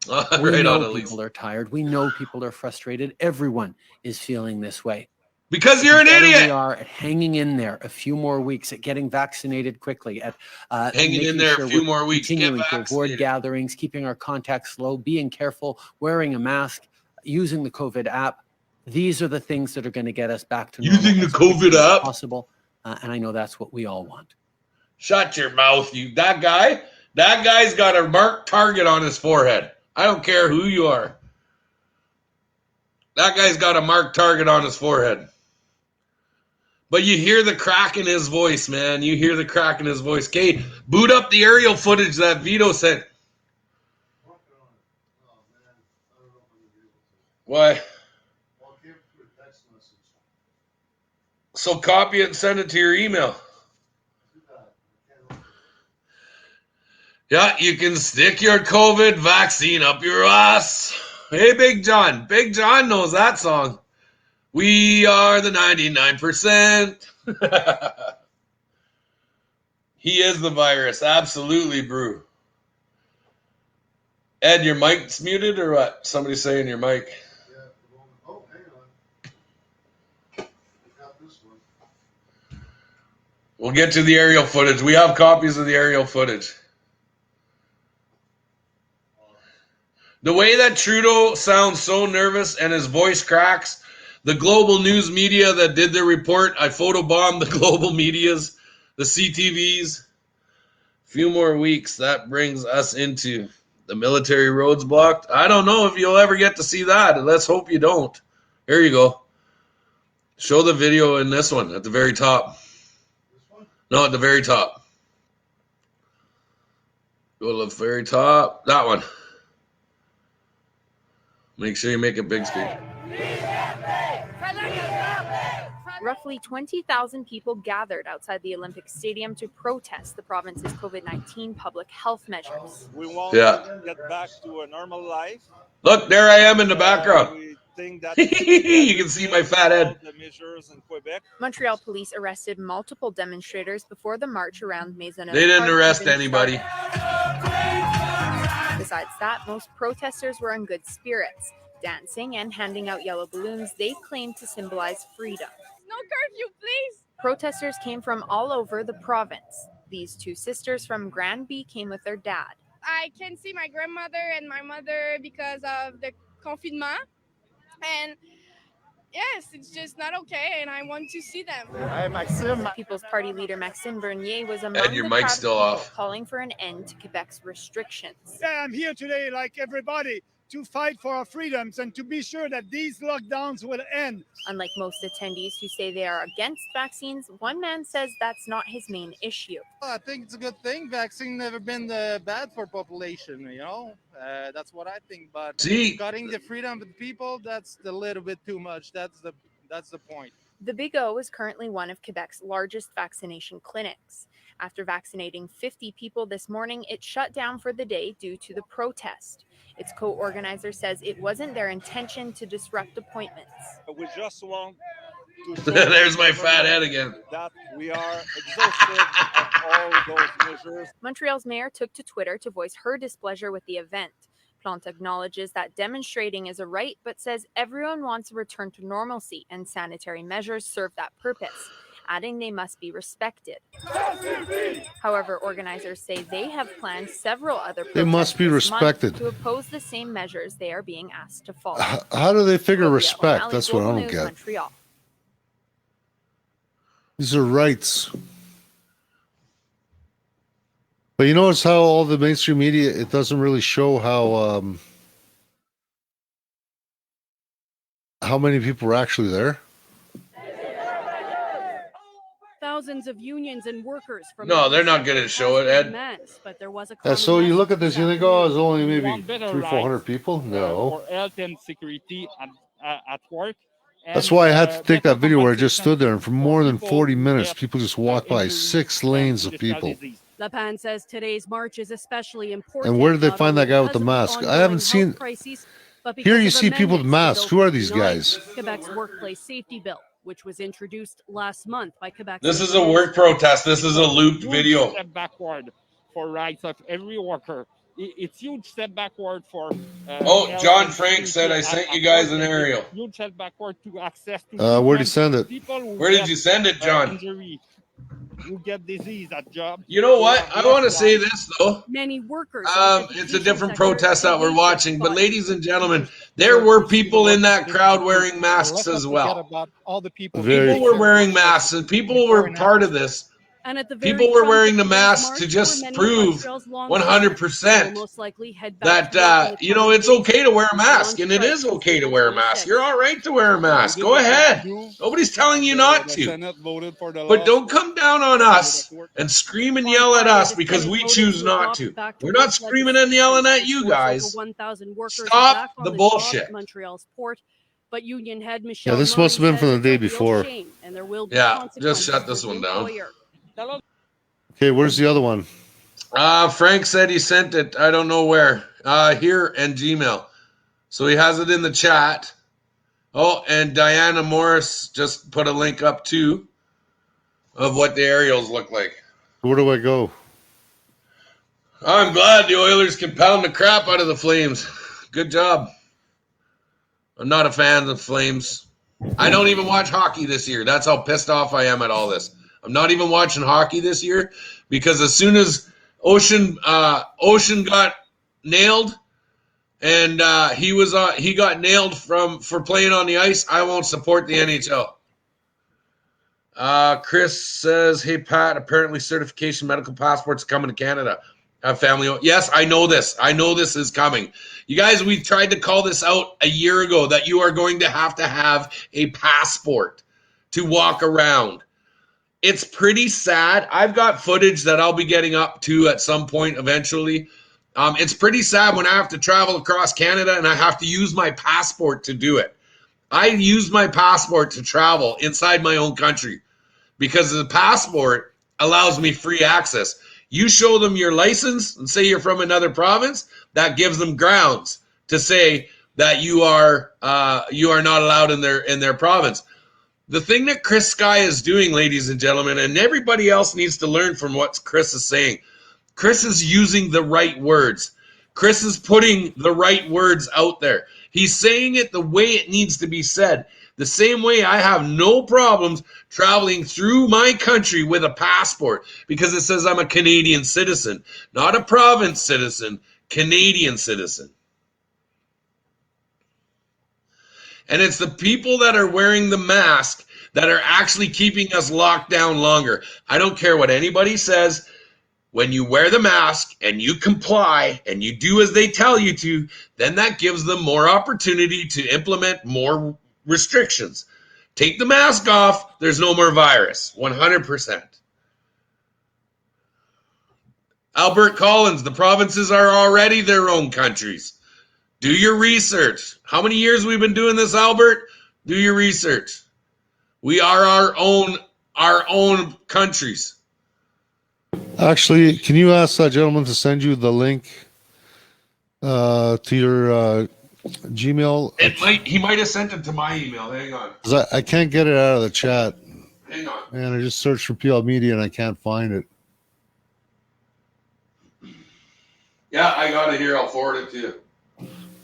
[SPEAKER 3] We
[SPEAKER 2] Right
[SPEAKER 3] know
[SPEAKER 2] on, Elise.
[SPEAKER 3] people are tired. We know people are frustrated. Everyone is feeling this way.
[SPEAKER 2] Because you're an
[SPEAKER 3] The better
[SPEAKER 2] idiot.
[SPEAKER 3] We are at hanging in there a few more weeks, at getting vaccinated quickly, at
[SPEAKER 2] Hanging in
[SPEAKER 3] making
[SPEAKER 2] there
[SPEAKER 3] sure
[SPEAKER 2] a few
[SPEAKER 3] we're
[SPEAKER 2] more weeks. Get
[SPEAKER 3] continuing to avoid
[SPEAKER 2] vaccinated.
[SPEAKER 3] gatherings, keeping our contacts low, being careful, wearing a mask, using the COVID app. These are the things that are going to get us back to normal
[SPEAKER 2] Using the
[SPEAKER 3] as quickly
[SPEAKER 2] COVID
[SPEAKER 3] as
[SPEAKER 2] app?
[SPEAKER 3] possible. And I know that's what we all want.
[SPEAKER 2] Shut your mouth, you. That guy's got a marked target on his forehead. I don't care who you are. That guy's got a marked target on his forehead. But you hear the crack in his voice, man. You hear the crack in his voice. Okay, boot up the aerial footage that Vito sent. Why? So copy it and send it to your email. Yeah, you can stick your COVID vaccine up your ass. Hey, Big John. Big John knows that song. We are the 99%. He is the virus. Absolutely, Brew. Ed, your mic's muted or what? Somebody's saying your mic. We'll get to the aerial footage. We have copies of the aerial footage. The way that Trudeau sounds so nervous and his voice cracks, the global news media that did the report, I photobombed the global medias, the CTVs. A few more weeks, that brings us into the military roads blocked. I don't know if you'll ever get to see that. Let's hope you don't. Here you go. Show the video in this one at the very top. No, at the very top. Go to the very top. That one. Make sure you make it big screen.
[SPEAKER 4] Roughly 20,000 people gathered outside the Olympic Stadium to protest the province's COVID-19 public health measures.
[SPEAKER 5] We want to get back to a normal life.
[SPEAKER 2] Look, there I am in the background.
[SPEAKER 5] We think that
[SPEAKER 2] you can see my fat head.
[SPEAKER 5] The measures in Quebec.
[SPEAKER 4] Montreal police arrested multiple demonstrators before the march around Maisonneuve.
[SPEAKER 2] They didn't arrest anybody.
[SPEAKER 4] Besides that, most protesters were in good spirits, dancing and handing out yellow balloons they claimed to symbolize freedom.
[SPEAKER 6] No curfew, please.
[SPEAKER 4] Protesters came from all over the province. These two sisters from Granby came with their dad.
[SPEAKER 6] I can see my grandmother and my mother because of the confinement. And yes, it's just not okay, and I want to see them.
[SPEAKER 4] People's Party leader Maxime Bernier was among
[SPEAKER 2] And your
[SPEAKER 4] the
[SPEAKER 2] mic's
[SPEAKER 4] crowd of
[SPEAKER 2] still
[SPEAKER 4] people
[SPEAKER 2] off.
[SPEAKER 4] calling for an end to Quebec's restrictions.
[SPEAKER 7] Yeah, I'm here today, like everybody, to fight for our freedoms and to be sure that these lockdowns will end.
[SPEAKER 4] Unlike most attendees who say they are against vaccines, one man says that's not his main issue.
[SPEAKER 8] I think it's a good thing. Vaccine never been bad for population, that's what I think. But cutting the freedom of the people, that's a little bit too much. That's the point.
[SPEAKER 4] The Big O is currently one of Quebec's largest vaccination clinics. After vaccinating 50 people this morning, it shut down for the day due to the protest. Its co-organizer says it wasn't their intention to disrupt appointments.
[SPEAKER 5] We just want to show
[SPEAKER 2] There's my fat head again.
[SPEAKER 5] that we are exhausted of all those measures.
[SPEAKER 4] Montreal's mayor took to Twitter to voice her displeasure with the event. Plante acknowledges that demonstrating is a right, but says everyone wants a return to normalcy and sanitary measures serve that purpose, adding they must be respected. However, organizers say they have planned several other protests
[SPEAKER 1] They must be
[SPEAKER 4] this month
[SPEAKER 1] respected.
[SPEAKER 4] to oppose the same measures they are being asked to follow.
[SPEAKER 1] How do they figure
[SPEAKER 4] Sophia
[SPEAKER 1] respect?
[SPEAKER 4] O'Malley,
[SPEAKER 1] That's what I
[SPEAKER 4] Global
[SPEAKER 1] don't
[SPEAKER 4] News,
[SPEAKER 1] get.
[SPEAKER 4] Montreal.
[SPEAKER 1] These are rights. But you notice how all the mainstream media, it doesn't really show how many people were actually there.
[SPEAKER 9] Thousands of unions and workers from
[SPEAKER 2] No, they're not going to show it, Ed.
[SPEAKER 9] But there was a
[SPEAKER 1] Yeah, so you look at this, you think, oh, it's only maybe
[SPEAKER 10] Want better
[SPEAKER 1] 300-400
[SPEAKER 10] rights,
[SPEAKER 1] people. No.
[SPEAKER 10] for health and security at work.
[SPEAKER 1] That's why I had to take that video where I just stood there, and for more than 40 minutes, people just walked by 6 lanes of people.
[SPEAKER 9] Lapan says today's march is especially important.
[SPEAKER 1] And where did they
[SPEAKER 9] not
[SPEAKER 1] find that
[SPEAKER 9] only
[SPEAKER 1] guy with the
[SPEAKER 9] because
[SPEAKER 1] mask?
[SPEAKER 9] of
[SPEAKER 1] I haven't
[SPEAKER 9] ongoing
[SPEAKER 1] seen-
[SPEAKER 9] health crises, but
[SPEAKER 1] Here
[SPEAKER 9] because
[SPEAKER 1] you
[SPEAKER 9] of
[SPEAKER 1] see people with
[SPEAKER 9] amendments
[SPEAKER 1] masks.
[SPEAKER 9] to
[SPEAKER 1] Who are
[SPEAKER 9] Bill
[SPEAKER 1] these
[SPEAKER 9] 59,
[SPEAKER 1] guys?
[SPEAKER 9] Quebec's workplace safety bill, which was introduced last month by Quebec.
[SPEAKER 2] This is a work protest. This is a looped
[SPEAKER 10] Huge
[SPEAKER 2] video.
[SPEAKER 10] Step backward for rights of every worker. It's huge step backward for.
[SPEAKER 2] Oh,
[SPEAKER 10] health
[SPEAKER 2] John
[SPEAKER 10] and
[SPEAKER 2] Frank said I
[SPEAKER 10] security
[SPEAKER 2] sent
[SPEAKER 10] at
[SPEAKER 2] you guys
[SPEAKER 10] work,
[SPEAKER 2] an
[SPEAKER 10] and
[SPEAKER 2] aerial.
[SPEAKER 10] Huge step backward to access to.
[SPEAKER 1] Where'd he send it?
[SPEAKER 10] People who
[SPEAKER 2] Where did
[SPEAKER 10] get,
[SPEAKER 2] you send it, John?
[SPEAKER 10] Injury, who get disease at job.
[SPEAKER 2] You know what? I want to say this, though.
[SPEAKER 9] Many workers.
[SPEAKER 2] It's a different protest that we're watching. But ladies and gentlemen, there were people in that crowd wearing masks as well.
[SPEAKER 1] Very-
[SPEAKER 2] People were wearing masks, and people were part of this.
[SPEAKER 9] And at the very
[SPEAKER 2] People were
[SPEAKER 9] front
[SPEAKER 2] wearing
[SPEAKER 9] of
[SPEAKER 2] the
[SPEAKER 9] today's
[SPEAKER 2] masks
[SPEAKER 9] march
[SPEAKER 2] to
[SPEAKER 9] were
[SPEAKER 2] just
[SPEAKER 9] many of
[SPEAKER 2] prove
[SPEAKER 9] Montreal's long
[SPEAKER 2] 100%
[SPEAKER 9] will most likely head back to work
[SPEAKER 2] that,
[SPEAKER 9] in the
[SPEAKER 2] you know, it's
[SPEAKER 9] coming
[SPEAKER 2] okay to wear a
[SPEAKER 9] days.
[SPEAKER 2] mask, and it is okay to wear a mask. You're all right to wear a mask. Go ahead. Nobody's telling you not to. But don't come down on us and scream and yell at us because we choose not to. We're not screaming and yelling at you guys. Stop the bullshit.
[SPEAKER 9] Montreal's port, but union head Michelle
[SPEAKER 1] Yeah, this must have been from the day before.
[SPEAKER 2] Yeah, just shut this one down.
[SPEAKER 1] Okay, where's the other one?
[SPEAKER 2] Frank said he sent it. I don't know where. Here and Gmail. So he has it in the chat. Oh, and Diana Morris just put a link up too of what the aerials look like.
[SPEAKER 1] Where do I go?
[SPEAKER 2] I'm glad the Oilers can pound the crap out of the Flames. Good job. I'm not a fan of the Flames. I don't even watch hockey this year. That's how pissed off I am at all this. I'm not even watching hockey this year because as soon as Ocean got nailed and he got nailed for playing on the ice, I won't support the NHL. Chris says, "Hey Pat, apparently certification medical passports coming to Canada. Family. Yes, I know this. I know this is coming. You guys, we tried to call this out a year ago that you are going to have a passport to walk around. It's pretty sad. I've got footage that I'll be getting up to at some point eventually. It's pretty sad when I have to travel across Canada and I have to use my passport to do it. I use my passport to travel inside my own country because the passport allows me free access. You show them your license and say you're from another province, that gives them grounds to say that you are not allowed in their province. The thing that Chris Sky is doing, ladies and gentlemen, and everybody else needs to learn from what Chris is saying. Chris is using the right words. Chris is putting the right words out there. He's saying it the way it needs to be said. The same way I have no problems traveling through my country with a passport because it says I'm a Canadian citizen, not a province citizen, Canadian citizen. And it's the people that are wearing the mask that are actually keeping us locked down longer. I don't care what anybody says. When you wear the mask and you comply and you do as they tell you to, then that gives them more opportunity to implement more restrictions. Take the mask off, there's no more virus, 100%. Albert Collins, the provinces are already their own countries. Do your research. How many years we've been doing this, Albert? Do your research. We are our own countries.
[SPEAKER 1] Actually, can you ask that gentleman to send you the link to your Gmail?
[SPEAKER 2] He might have sent it to my email. Hang on.
[SPEAKER 1] 'Cause I can't get it out of the chat.
[SPEAKER 2] Hang on.
[SPEAKER 1] Man, I just searched for PL Media and I can't find it.
[SPEAKER 2] Yeah, I got it here. I'll forward it to you.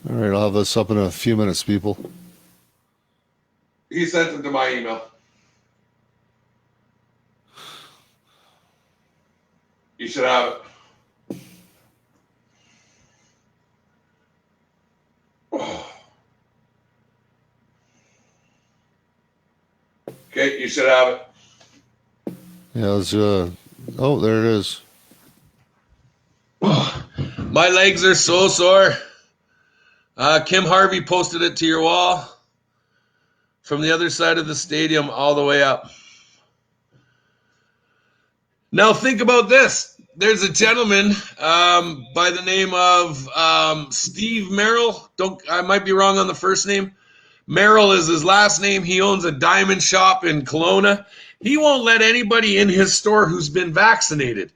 [SPEAKER 1] All right, I'll have this up in a few minutes, people.
[SPEAKER 2] He sent it to my email. You should have it. Oh. Okay, you should have it.
[SPEAKER 1] Yeah, it's, oh, there it is.
[SPEAKER 2] Oh, my legs are so sore. Kim Harvey posted it to your wall from the other side of the stadium all the way up. Now think about this. There's a gentleman by the name of Steve Merrill. I might be wrong on the first name. Merrill is his last name. He owns a diamond shop in Kelowna. He won't let anybody in his store who's been vaccinated.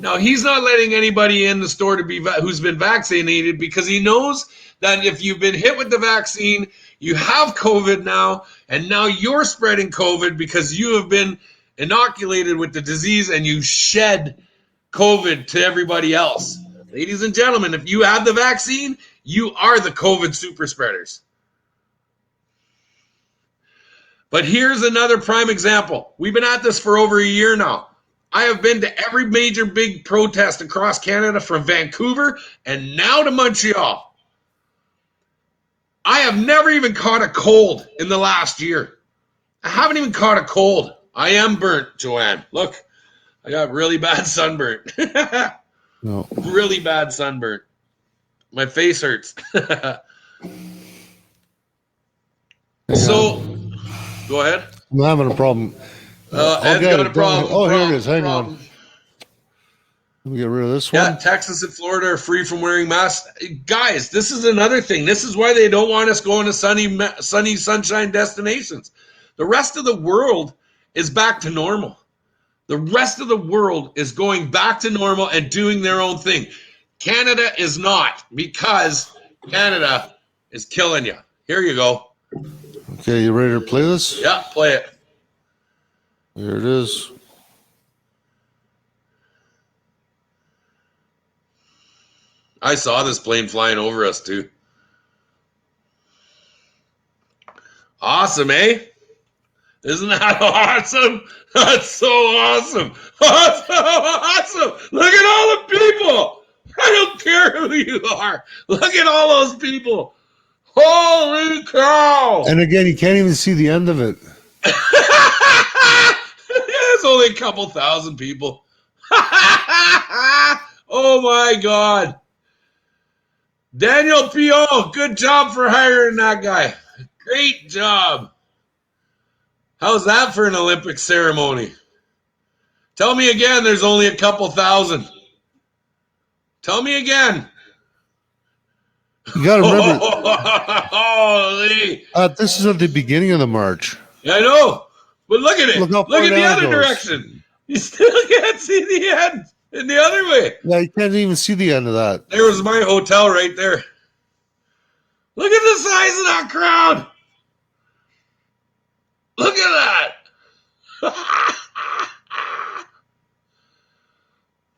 [SPEAKER 2] Now, he's not letting anybody in the store who's been vaccinated because he knows that if you've been hit with the vaccine, you have COVID now, and now you're spreading COVID because you have been inoculated with the disease and you shed COVID to everybody else. Ladies and gentlemen, if you have the vaccine, you are the COVID super spreaders. But here's another prime example. We've been at this for over a year now. I have been to every major big protest across Canada from Vancouver and now to Montreal. I have never even caught a cold in the last year. I haven't even caught a cold. I am burnt, Joanne. Look, I got really bad sunburn.
[SPEAKER 1] No.
[SPEAKER 2] Really bad sunburn. My face hurts. So, go ahead.
[SPEAKER 1] I'm having a problem.
[SPEAKER 2] Ed's got a problem.
[SPEAKER 1] Oh, here it is. Hang on. Let me get rid of this one.
[SPEAKER 2] Yeah, Texas and Florida are free from wearing masks. Guys, this is another thing. This is why they don't want us going to sunny sunshine destinations. The rest of the world is back to normal. The rest of the world is going back to normal and doing their own thing. Canada is not, because Canada is killing you. Here you go.
[SPEAKER 1] Okay, you ready to play this?
[SPEAKER 2] Yeah, play it.
[SPEAKER 1] Here it is.
[SPEAKER 2] I saw this plane flying over us, too. Awesome, eh? Isn't that awesome? That's so awesome. That's so awesome. Look at all the people. I don't care who you are. Look at all those people. Holy cow.
[SPEAKER 1] And again, you can't even see the end of it.
[SPEAKER 2] There's only a couple thousand people. Oh my God. Daniel P.O., good job for hiring that guy. Great job. How's that for an Olympic ceremony? Tell me again, there's only a couple thousand. Tell me again.
[SPEAKER 1] You got to remember,
[SPEAKER 2] Holy.
[SPEAKER 1] this is at the beginning of the march.
[SPEAKER 2] I know. But look at it.
[SPEAKER 1] Look how
[SPEAKER 2] Look
[SPEAKER 1] far
[SPEAKER 2] at the
[SPEAKER 1] down it
[SPEAKER 2] other
[SPEAKER 1] goes.
[SPEAKER 2] direction. You still can't see the end in the other way.
[SPEAKER 1] Yeah, you can't even see the end of that.
[SPEAKER 2] There was my hotel right there. Look at the size of that crowd. Look at that.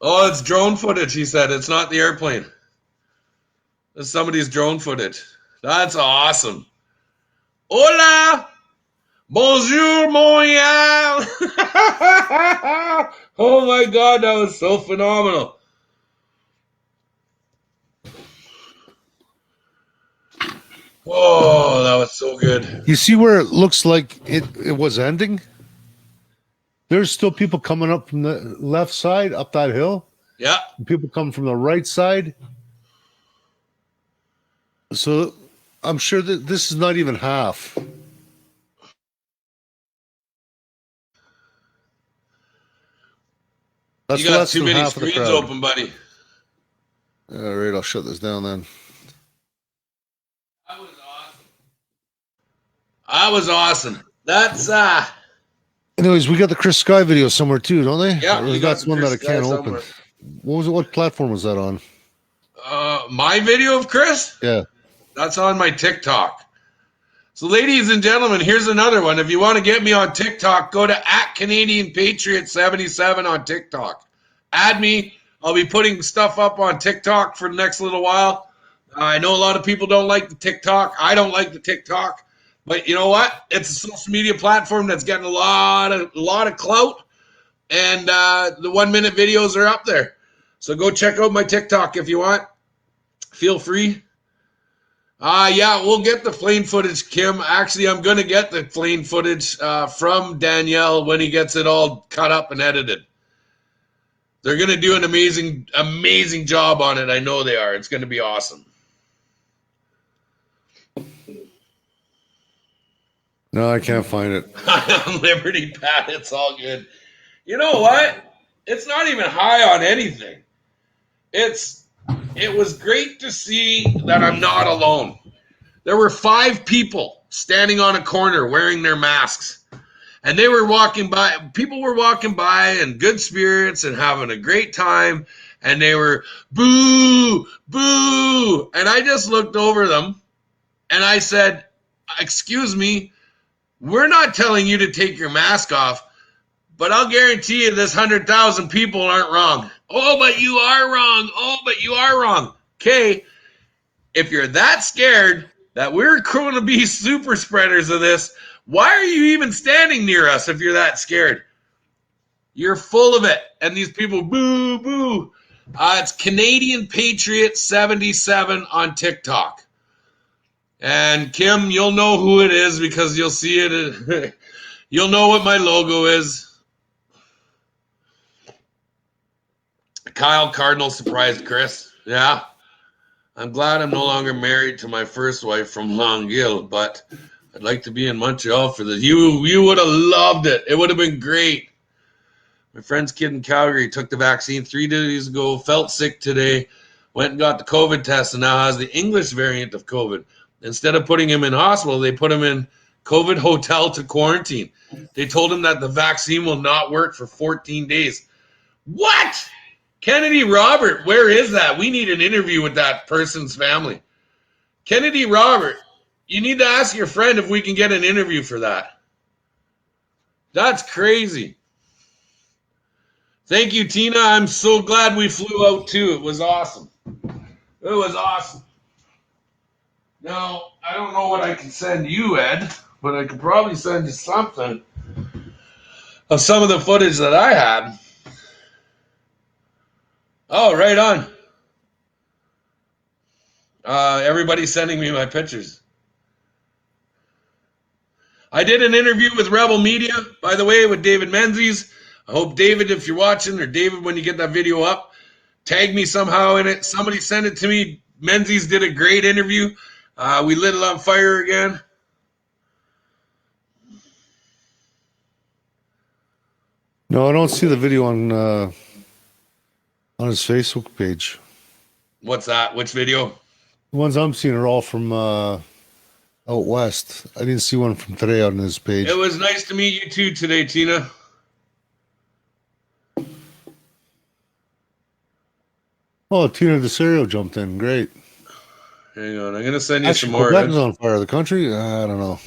[SPEAKER 2] Oh, it's drone footage, he said. It's not the airplane. It's somebody's drone footage. That's awesome. Hola. Bonjour, Montreal. Oh my God, that was so phenomenal. Whoa, that was so good.
[SPEAKER 1] You see where it looks like it was ending? There's still people coming up from the left side, up that hill.
[SPEAKER 2] Yeah.
[SPEAKER 1] People come from the right side. So I'm sure that this is not even half. That's
[SPEAKER 2] You got
[SPEAKER 1] less
[SPEAKER 2] too
[SPEAKER 1] than
[SPEAKER 2] many
[SPEAKER 1] half of the
[SPEAKER 2] screens
[SPEAKER 1] crowd.
[SPEAKER 2] open, buddy.
[SPEAKER 1] All right, I'll shut this down then.
[SPEAKER 2] That was awesome. That was awesome. That's
[SPEAKER 1] Anyways, we got the Chris Sky video somewhere too, don't they?
[SPEAKER 2] Yeah,
[SPEAKER 1] Or
[SPEAKER 2] we got
[SPEAKER 1] that's
[SPEAKER 2] the
[SPEAKER 1] one
[SPEAKER 2] Chris
[SPEAKER 1] that I can't
[SPEAKER 2] Sky
[SPEAKER 1] open.
[SPEAKER 2] somewhere.
[SPEAKER 1] What was it? What platform was that on?
[SPEAKER 2] My video of Chris?
[SPEAKER 1] Yeah.
[SPEAKER 2] That's on my TikTok. So, ladies and gentlemen, here's another one. If you want to get me on TikTok, go to @Canadian Patriots 77 on TikTok. Add me. I'll be putting stuff up on TikTok for the next little while. I know a lot of people don't like the TikTok. I don't like the TikTok. But you know what? It's a social media platform that's getting a lot of clout. And the 1 minute videos are up there. So go check out my TikTok if you want. Feel free. Yeah, we'll get the plane footage, Kim. Actually, I'm going to get the plane footage from Danielle when he gets it all cut up and edited. They're going to do an amazing job on it. I know they are. It's going to be awesome.
[SPEAKER 1] No, I can't find it.
[SPEAKER 2] Liberty Pat, it's all good. You know what? It's not even high on anything. It was great to see that I'm not alone. There were 5 people standing on a corner wearing their masks. And they were walking by. People were walking by in good spirits and having a great time. And they were, boo, boo. And I just looked over them and I said, excuse me, we're not telling you to take your mask off. But I'll guarantee you this 100,000 people aren't wrong. Oh, but you are wrong. Oh, but you are wrong. Okay, if you're that scared that we're going to be super spreaders of this, why are you even standing near us if you're that scared? You're full of it. And these people, boo, boo. It's Canadian Patriots 77 on TikTok. And Kim, you'll know who it is because you'll see it. You'll know what my logo is. Kyle Cardinal surprised Chris. Yeah. I'm glad I'm no longer married to my first wife from Longueuil, but I'd like to be in Montreal for this. You would have loved it. It would have been great. My friend's kid in Calgary took the vaccine 3 days ago, felt sick today, went and got the COVID test, and now has the English variant of COVID. Instead of putting him in hospital, they put him in COVID hotel to quarantine. They told him that the vaccine will not work for 14 days. What? Kennedy Robert, where is that? We need an interview with that person's family. Kennedy Robert, you need to ask your friend if we can get an interview for that. That's crazy. Thank you, Tina. I'm so glad we flew out too. It was awesome. It was awesome. Now, I don't know what I can send you, Ed, but I could probably send you something. of some of the footage that I had. Oh, right on. Everybody's sending me my pictures. I did an interview with Rebel Media, by the way, with David Menzies. I hope, David, if you're watching, or David, when you get that video up, tag me somehow in it. Somebody send it to me. Menzies did a great interview. We lit it on fire again.
[SPEAKER 1] No, I don't see the video on his Facebook page.
[SPEAKER 2] What's that? Which video?
[SPEAKER 1] The ones I'm seeing are all from out west. I didn't see one from today on his page.
[SPEAKER 2] It was nice to meet you too today, Tina.
[SPEAKER 1] Oh, Tina DeSerio jumped in. Great.
[SPEAKER 2] Hang on, I'm going to send you
[SPEAKER 1] Actually,
[SPEAKER 2] some more.
[SPEAKER 1] Quebec's on fire. The country? I don't know.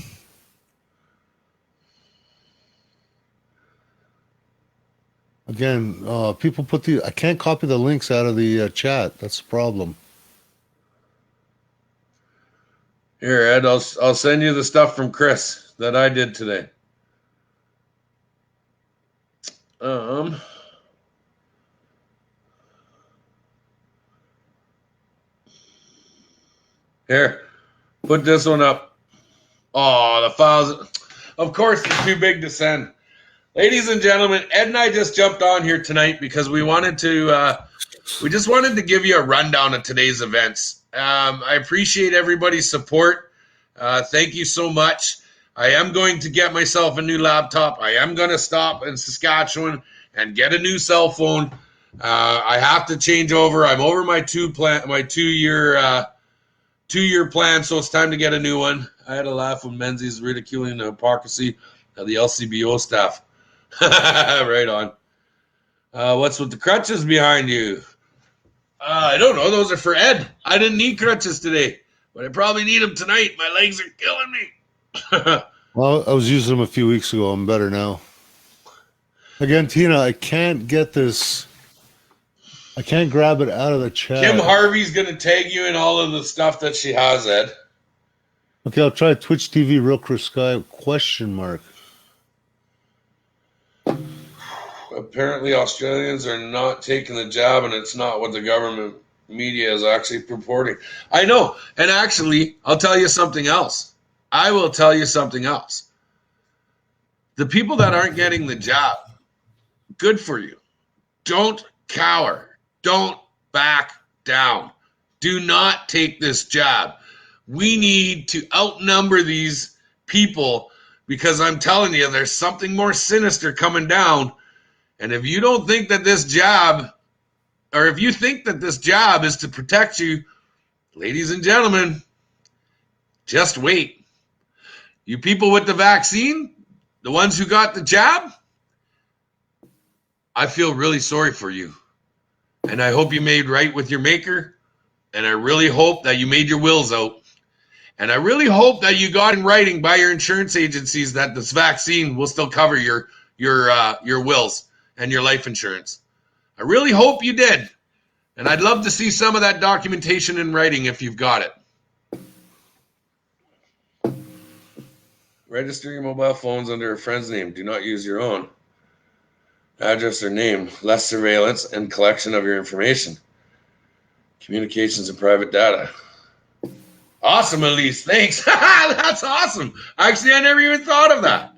[SPEAKER 1] Again, people put I can't copy the links out of the chat. That's the problem.
[SPEAKER 2] Here, Ed, I'll send you the stuff from Chris that I did today. Here, put this one up. Oh, the files. Of course, it's too big to send. Ladies and gentlemen, Ed and I just jumped on here tonight because we wanted to, we just wanted to give you a rundown of today's events. I appreciate everybody's support. Thank you so much. I am going to get myself a new laptop. I am going to stop in Saskatchewan and get a new cell phone. I have to change over. I'm over my two-year plan, so it's time to get a new one. I had a laugh when Menzies ridiculing the hypocrisy of the LCBO staff. Right on. What's with the crutches behind you? I don't know. Those are for Ed. I didn't need crutches today, but I probably need them tonight. My legs are killing me.
[SPEAKER 1] Well, I was using them a few weeks ago. I'm better now. Again, Tina, I can't get this. I can't grab it out of the chat.
[SPEAKER 2] Kim Harvey's going to tag you in all of the stuff that she has, Ed.
[SPEAKER 1] Okay, I'll try Twitch TV real quick. Sky ?
[SPEAKER 2] Apparently, Australians are not taking the jab, and it's not what the government media is actually purporting. I know. And actually, I'll tell you something else. I will tell you something else. The people that aren't getting the jab, good for you. Don't cower. Don't back down. Do not take this jab. We need to outnumber these people because I'm telling you, there's something more sinister coming down. And if you don't think that this jab, or if you think that this jab is to protect you, ladies and gentlemen, just wait. You people with the vaccine, the ones who got the jab, I feel really sorry for you. And I hope you made right with your maker. And I really hope that you made your wills out. And I really hope that you got in writing by your insurance agencies that this vaccine will still cover your wills and your life insurance. I really hope you did. And I'd love to see some of that documentation in writing if you've got it. Register your mobile phones under a friend's name. Do not use your own address or name. Less surveillance and collection of your information. Communications and private data. Awesome, Elise. Thanks. That's awesome. Actually, I never even thought of that.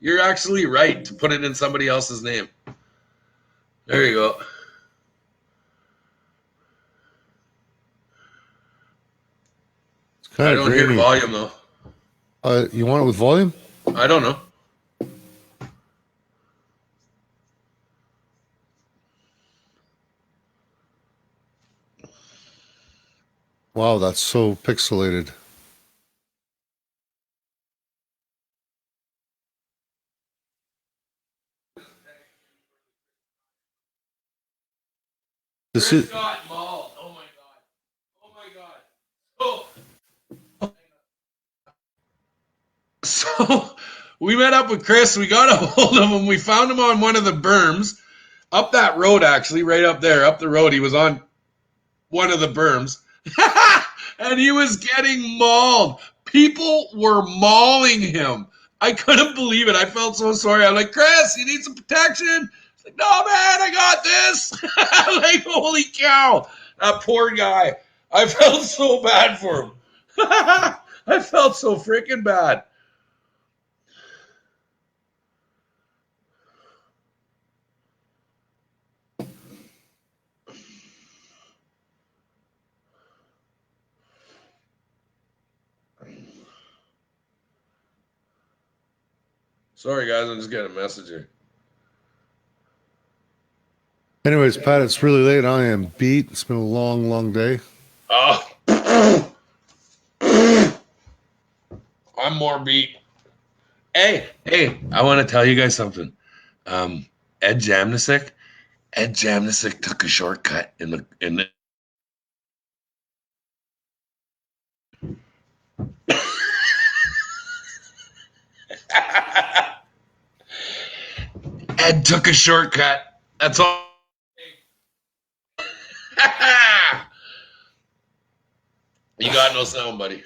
[SPEAKER 2] You're actually right to put it in somebody else's name. There you go. I don't hear volume, though.
[SPEAKER 1] You want it with volume?
[SPEAKER 2] I don't know.
[SPEAKER 1] Wow, that's so pixelated. This is
[SPEAKER 2] Got mauled. Oh my god. So we met up with Chris. We got a hold of him. We found him on one of the berms up that road, actually, right up there, up the road. He was on one of the berms. And he was getting mauled. People were mauling him I couldn't believe it. I felt so sorry. I'm like, Chris, you need some protection? He's like, no, man, I got this. I'm like, holy cow. That poor guy. I felt so bad for him. I felt so freaking bad. Sorry, guys. I'm just getting a message here.
[SPEAKER 1] Anyways, Pat, it's really late. I am beat. It's been a long, long day.
[SPEAKER 2] Oh. I'm more beat. Hey, I want to tell you guys something. Ed Jamnisek took a shortcut in the Ed took a shortcut. That's all. You got no sound, buddy.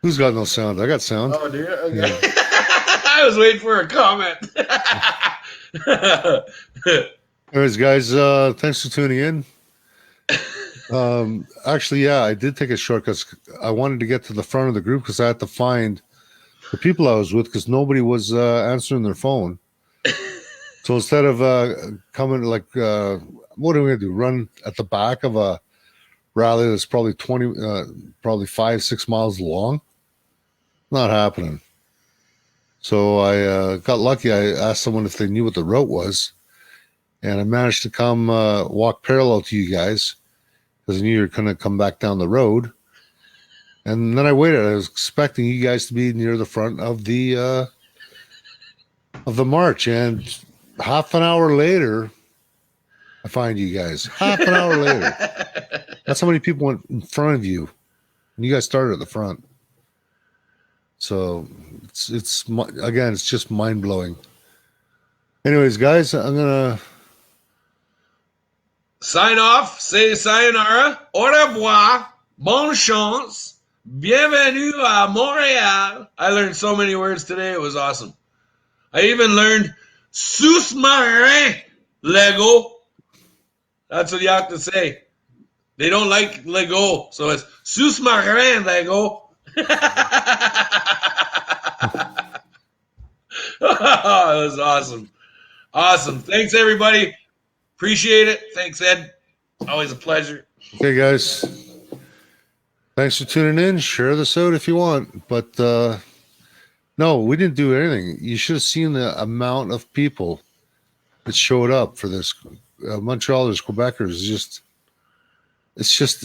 [SPEAKER 1] Who's got no sound? I got sound.
[SPEAKER 2] Oh, do you? Okay.
[SPEAKER 1] Yeah.
[SPEAKER 2] I was waiting for a comment.
[SPEAKER 1] Anyways, guys, thanks for tuning in. Actually, yeah, I did take a shortcut. I wanted to get to the front of the group because I had to find the people I was with because nobody was answering their phone. So instead of coming like, what are we gonna do? Run at the back of a rally that's probably 5-6 miles long? Not happening. So I got lucky. I asked someone if they knew what the route was, and I managed to come walk parallel to you guys because I knew you were going to come back down the road. And then I waited. I was expecting you guys to be near the front of the march, and half an hour later, I find you guys. Half an hour later. That's how many people went in front of you, and you guys started at the front. So it's again, it's just mind blowing. Anyways, guys, I'm gonna
[SPEAKER 2] sign off. Say sayonara. Au revoir. Bonne chance. Bienvenue à Montréal. I learned so many words today. It was awesome. I even learned sous-marin Lego. That's what you have to say. They don't like Lego, so it's sous-marin Lego. It was awesome. Awesome. Thanks, everybody. Appreciate it. Thanks, Ed. Always a pleasure.
[SPEAKER 1] Okay, guys. Thanks for tuning in. Share this out if you want. But no, we didn't do anything. You should have seen the amount of people that showed up for this. Montrealers, Quebecers, it's just,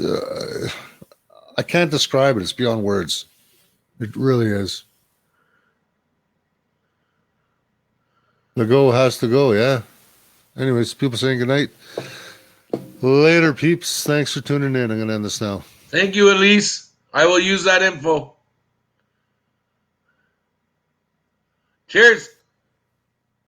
[SPEAKER 1] I can't describe it. It's beyond words. It really is. The go has to go, yeah. Anyways, people saying goodnight. Later, peeps. Thanks for tuning in. I'm going to end this now.
[SPEAKER 2] Thank you, Elise. I will use that info. Cheers.